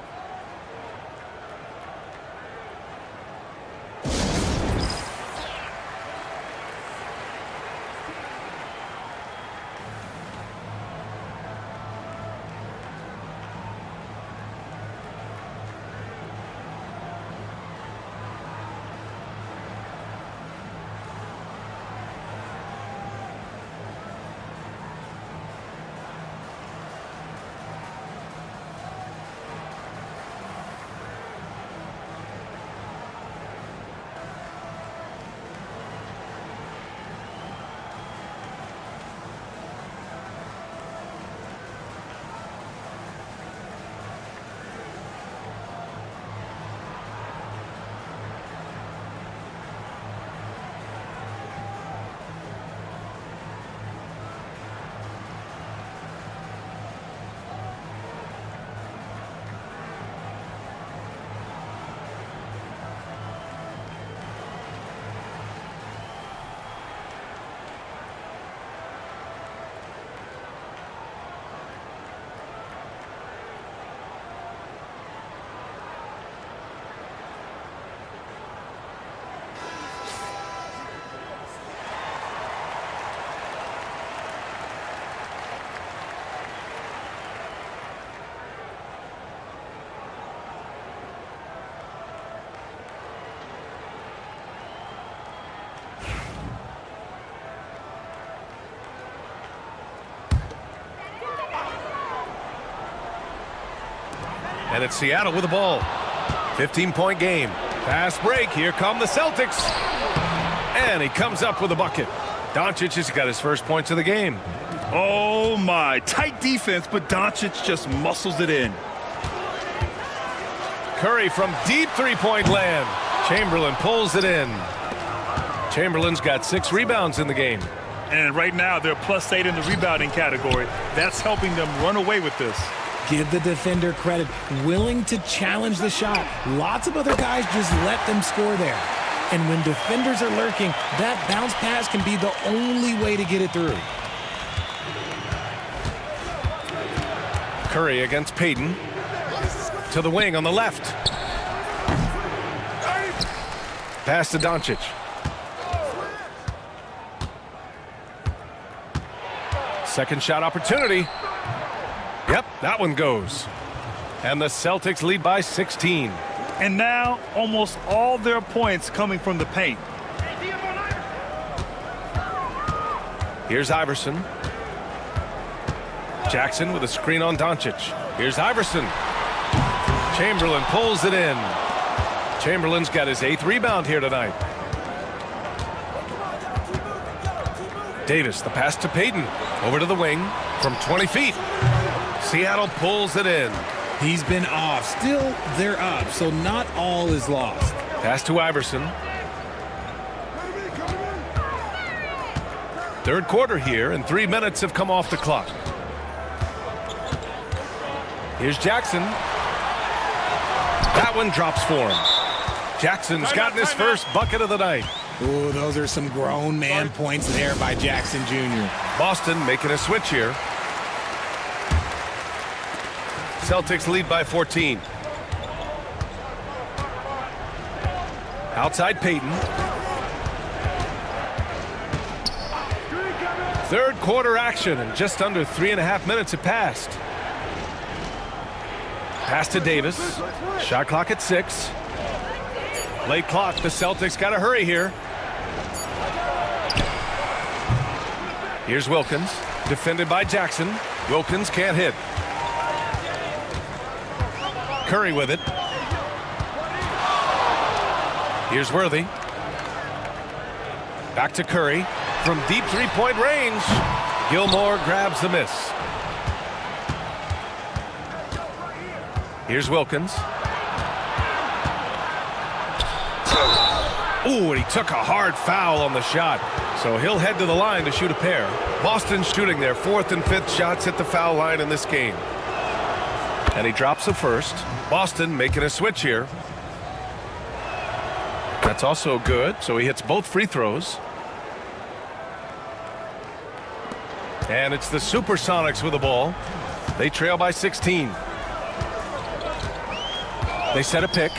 And it's Seattle with the ball. 15-point game. Fast break. Here come the Celtics. And he comes up with a bucket. Doncic has got his first points of the game. Oh, my. Tight defense, but Doncic just muscles it in. Curry from deep three-point land. Chamberlain pulls it in. Chamberlain's got 6 rebounds in the game. And right now, they're +8 in the rebounding category. That's helping them run away with this. Give the defender credit. Willing to challenge the shot. Lots of other guys just let them score there. And when defenders are lurking, that bounce pass can be the only way to get it through. Curry against Payton. To the wing on the left. Pass to Doncic. Second shot opportunity. Yep, that one goes. And the Celtics lead by 16. And now, almost all their points coming from the paint. Here's Iverson. Jackson with a screen on Doncic. Here's Iverson. Chamberlain pulls it in. Chamberlain's got his 8th rebound here tonight. Davis, the pass to Payton. Over to the wing from 20 feet. Seattle pulls it in. He's been off. Still, they're up, so not all is lost. Pass to Iverson. Third quarter here, and 3 minutes have come off the clock. Here's Jackson. That one drops for him. Jackson's gotten his first bucket of the night. Ooh, those are some grown man points there by Jackson Jr. Boston making a switch here. Celtics lead by 14. Outside Payton. Third quarter action, and just under 3.5 minutes have passed. Pass to Davis. Shot clock at 6. Late clock. The Celtics got to hurry here. Here's Wilkins. Defended by Jackson. Wilkins can't hit. Curry with it. Here's Worthy. Back to Curry. From deep three-point range. Gilmore grabs the miss. Here's Wilkins. Ooh, and he took a hard foul on the shot. So he'll head to the line to shoot a pair. Boston shooting their 4th and 5th shots at the foul line in this game. And he drops the first. Boston making a switch here. That's also good, so he hits both free throws. And it's the Supersonics with the ball. They trail by 16. They set a pick.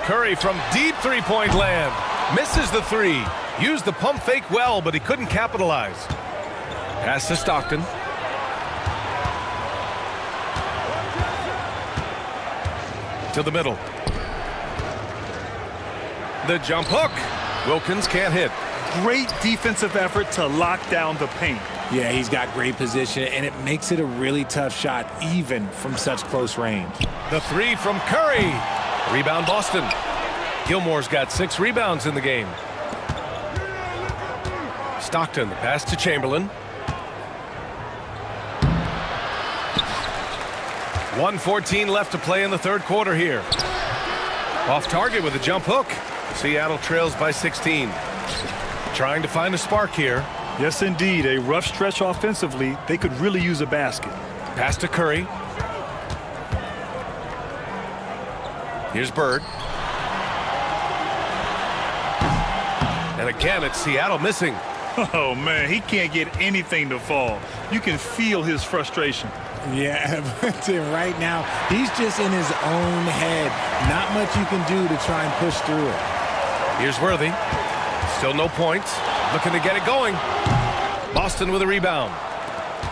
Curry from deep three-point land. Misses the 3. Used the pump fake well, but he couldn't capitalize. Pass to Stockton. To the middle. The jump hook. Wilkins can't hit. Great defensive effort to lock down the paint. Yeah, he's got great position, and it makes it a really tough shot, even from such close range. The 3 from Curry. Rebound Boston. Gilmore's got 6 rebounds in the game. Stockton, the pass to Chamberlain. 1:14 left to play in the third quarter here. Off target with a jump hook. Seattle trails by 16. Trying to find a spark here. Yes, indeed. A rough stretch offensively. They could really use a basket. Pass to Curry. Here's Bird. And again, it's Seattle missing. Oh, man, he can't get anything to fall. You can feel his frustration. Yeah, but right now, he's just in his own head. Not much you can do to try and push through it. Here's Worthy. Still no points. Looking to get it going. Boston with a rebound.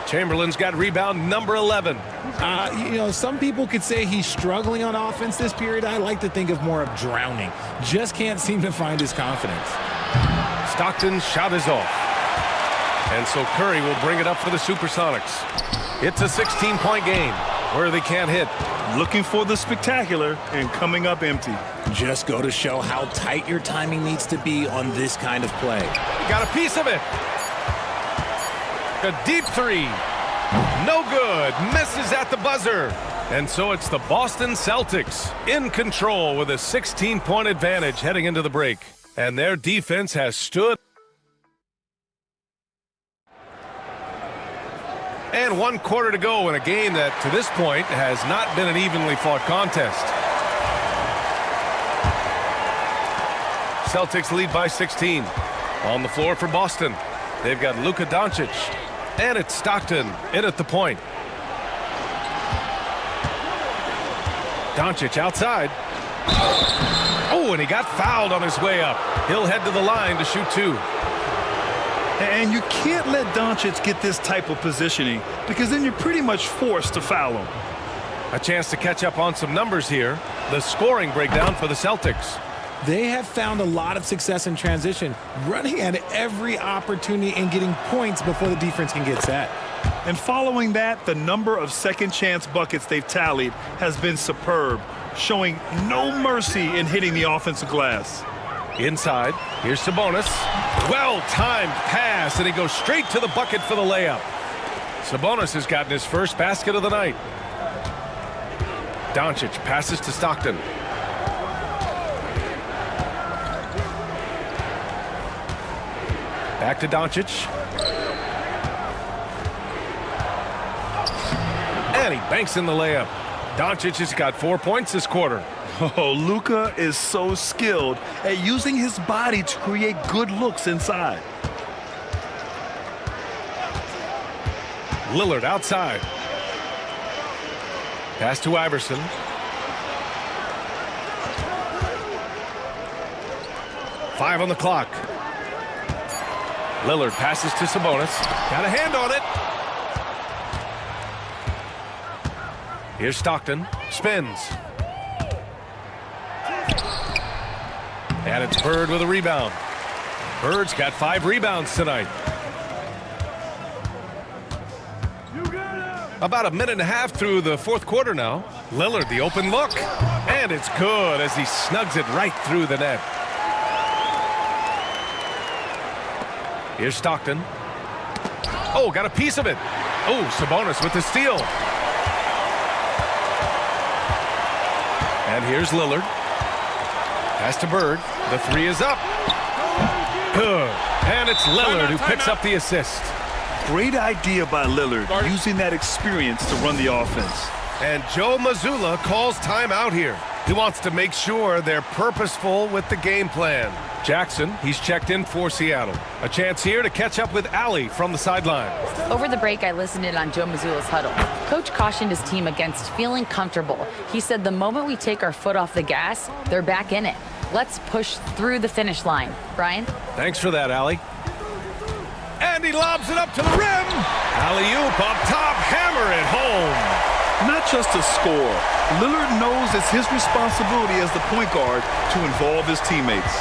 Chamberlain's got rebound number 11. You know, some people could say he's struggling on offense this period. I like to think of more of drowning. Just can't seem to find his confidence. Stockton's shot is off. And so Curry will bring it up for the Supersonics. It's a 16-point game. Worthy can't hit. Looking for the spectacular and coming up empty. Just go to show how tight your timing needs to be on this kind of play. Got a piece of it. A deep three. No good. Misses at the buzzer. And so it's the Boston Celtics in control with a 16-point advantage heading into the break. And their defense has stood. And 1 quarter to go in a game that, to this point, has not been an evenly fought contest. Celtics lead by 16. On the floor for Boston, they've got Luka Doncic. And it's Stockton in at the point. Doncic outside. Oh, and he got fouled on his way up. He'll head to the line to shoot 2. And you can't let Doncic get this type of positioning because then you're pretty much forced to foul him. A chance to catch up on some numbers here. The scoring breakdown for the Celtics. They have found a lot of success in transition, running at every opportunity and getting points before the defense can get set. And following that, the number of second chance buckets they've tallied has been superb, showing no mercy in hitting the offensive glass. Inside, here's Sabonis. Well-timed pass, and he goes straight to the bucket for the layup. Sabonis has gotten his first basket of the night. Doncic passes to Stockton. Back to Doncic. And he banks in the layup. Doncic has got 4 points this quarter. Oh, Luka is so skilled at using his body to create good looks inside. Lillard outside. Pass to Iverson. Five on the clock. Lillard passes to Sabonis. Got a hand on it. Here's Stockton. Spins. And it's Bird with a rebound. Bird's got 5 rebounds tonight. About a minute and a half through the fourth quarter now. Lillard, the open look. And it's good as he snugs it right through the net. Here's Stockton. Oh, got a piece of it. Oh, Sabonis with the steal. And here's Lillard. Pass to Bird. The 3 is up. Good. And it's Lillard who picks up the assist. Great idea by Lillard, using that experience to run the offense. And Joe Mazzulla calls timeout here. He wants to make sure they're purposeful with the game plan. Jackson, he's checked in for Seattle. A chance here to catch up with Allie from the sideline. Over the break, I listened in on Joe Mazzulla's huddle. Coach cautioned his team against feeling comfortable. He said the moment we take our foot off the gas, they're back in it. Let's push through the finish line. Brian? Thanks for that, Allie. And he lobs it up to the rim. Alley-oop up top, hammer it home. Not just a score. Lillard knows it's his responsibility as the point guard to involve his teammates.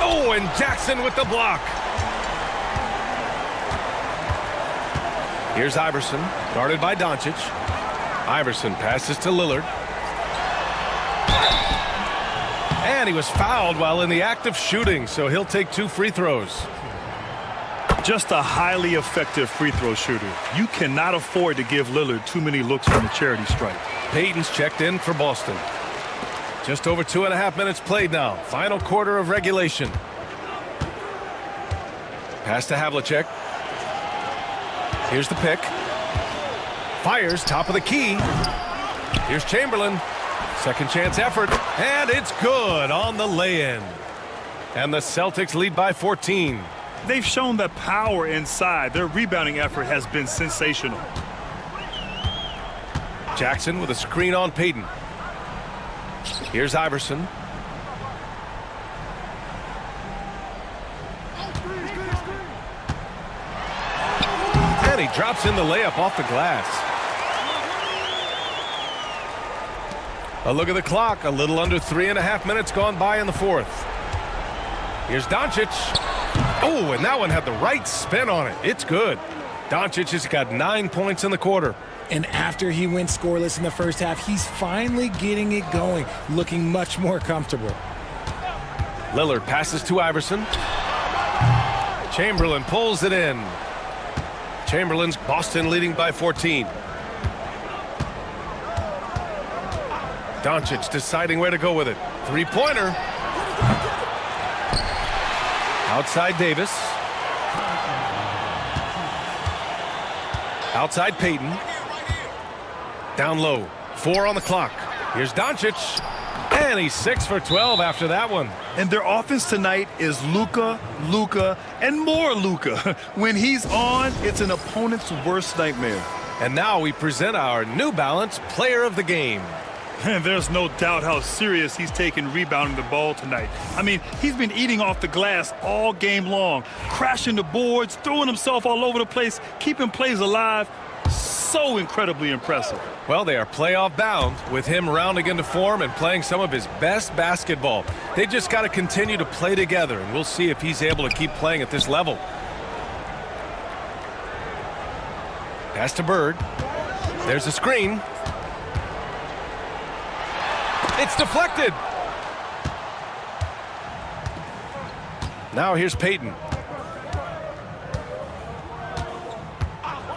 Oh, and Jackson with the block. Here's Iverson, guarded by Doncic. Iverson passes to Lillard. And he was fouled while in the act of shooting, so he'll take 2 free throws. Just a highly effective free throw shooter. You cannot afford to give Lillard too many looks from the charity stripe. Payton's checked in for Boston. Just over 2.5 minutes played now. Final quarter of regulation. Pass to Havlicek. Here's the pick. Fires, top of the key. Here's Chamberlain. Second chance effort. And it's good on the lay-in. And the Celtics lead by 14. They've shown that power inside. Their rebounding effort has been sensational. Jackson with a screen on Payton. Here's Iverson. And he drops in the layup off the glass. A look at the clock. A little under 3.5 minutes gone by in the fourth. Here's Doncic. Oh, and that one had the right spin on it. It's good. Doncic has got 9 points in the quarter. And after he went scoreless in the first half, he's finally getting it going, looking much more comfortable. Lillard passes to Iverson. Chamberlain pulls it in. Chamberlain's Boston leading by 14. Doncic deciding where to go with it. Three-pointer. Outside Davis. Outside Payton. Down low. 4 on the clock. Here's Doncic. And he's 6 for 12 after that one. And their offense tonight is Luka, and more Luka. When he's on, it's an opponent's worst nightmare. And now we present our New Balance Player of the Game. And there's no doubt how serious he's taken rebounding the ball tonight. I mean, he's been eating off the glass all game long, crashing the boards, throwing himself all over the place, keeping plays alive. So incredibly impressive. Well, they are playoff bound with him rounding into form and playing some of his best basketball. They just got to continue to play together, and we'll see if he's able to keep playing at this level. Pass to Bird. There's a screen. It's deflected. Now here's Payton.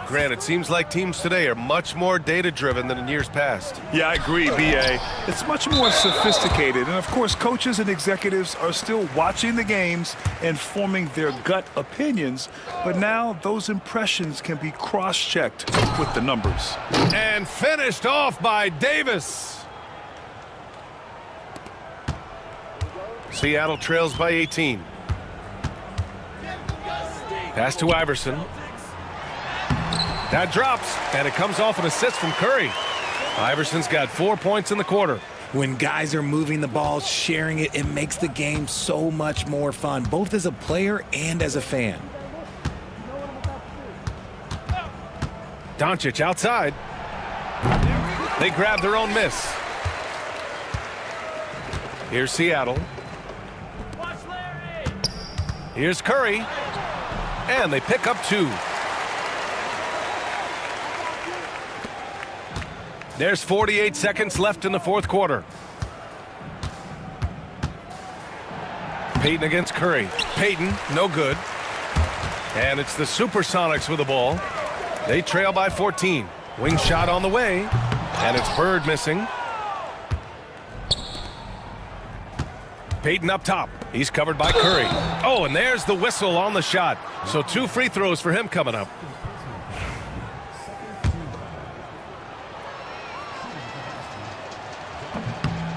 Grant, it seems like teams today are much more data-driven than in years past. Yeah, I agree, B.A. It's much more sophisticated. And, of course, coaches and executives are still watching the games and forming their gut opinions. But now those impressions can be cross-checked with the numbers. And finished off by Davis. Seattle trails by 18. Pass to Iverson. That drops, and it comes off an assist from Curry. Iverson's got 4 points in the quarter. When guys are moving the ball, sharing it, it makes the game so much more fun, both as a player and as a fan. Doncic outside. They grab their own miss. Here's Seattle. Here's Curry. And they pick up 2. There's 48 seconds left in the fourth quarter. Payton against Curry. Payton, no good. And it's the Supersonics with the ball. They trail by 14. Wing shot on the way. And it's Bird missing. Payton up top. He's covered by Curry. Oh, and there's the whistle on the shot. So 2 free throws for him coming up.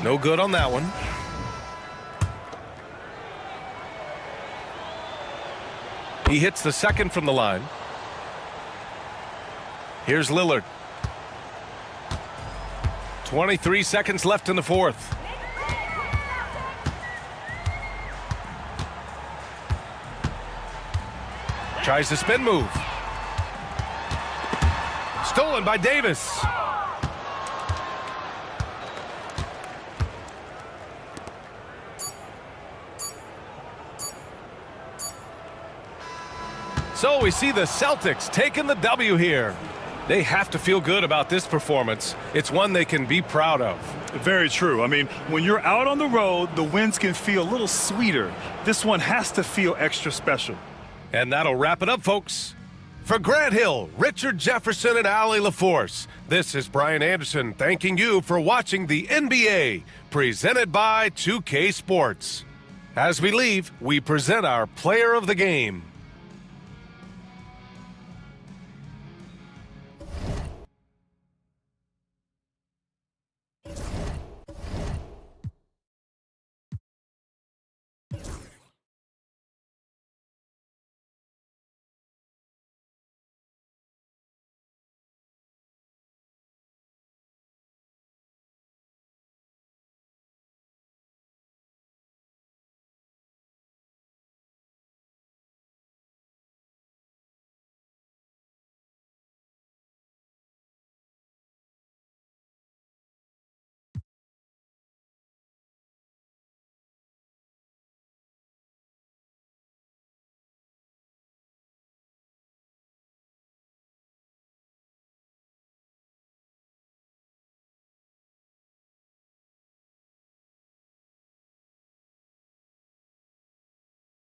No good on that one. He hits the second from the line. Here's Lillard. 23 seconds left in the fourth. Tries the spin move. Stolen by Davis. So we see the Celtics taking the W here. They have to feel good about this performance. It's one they can be proud of. Very true. I mean, when you're out on the road, the wins can feel a little sweeter. This one has to feel extra special. And that'll wrap it up, folks. For Grant Hill, Richard Jefferson, and Allie LaForce, this is Brian Anderson thanking you for watching the NBA, presented by 2K Sports. As we leave, we present our Player of the Game.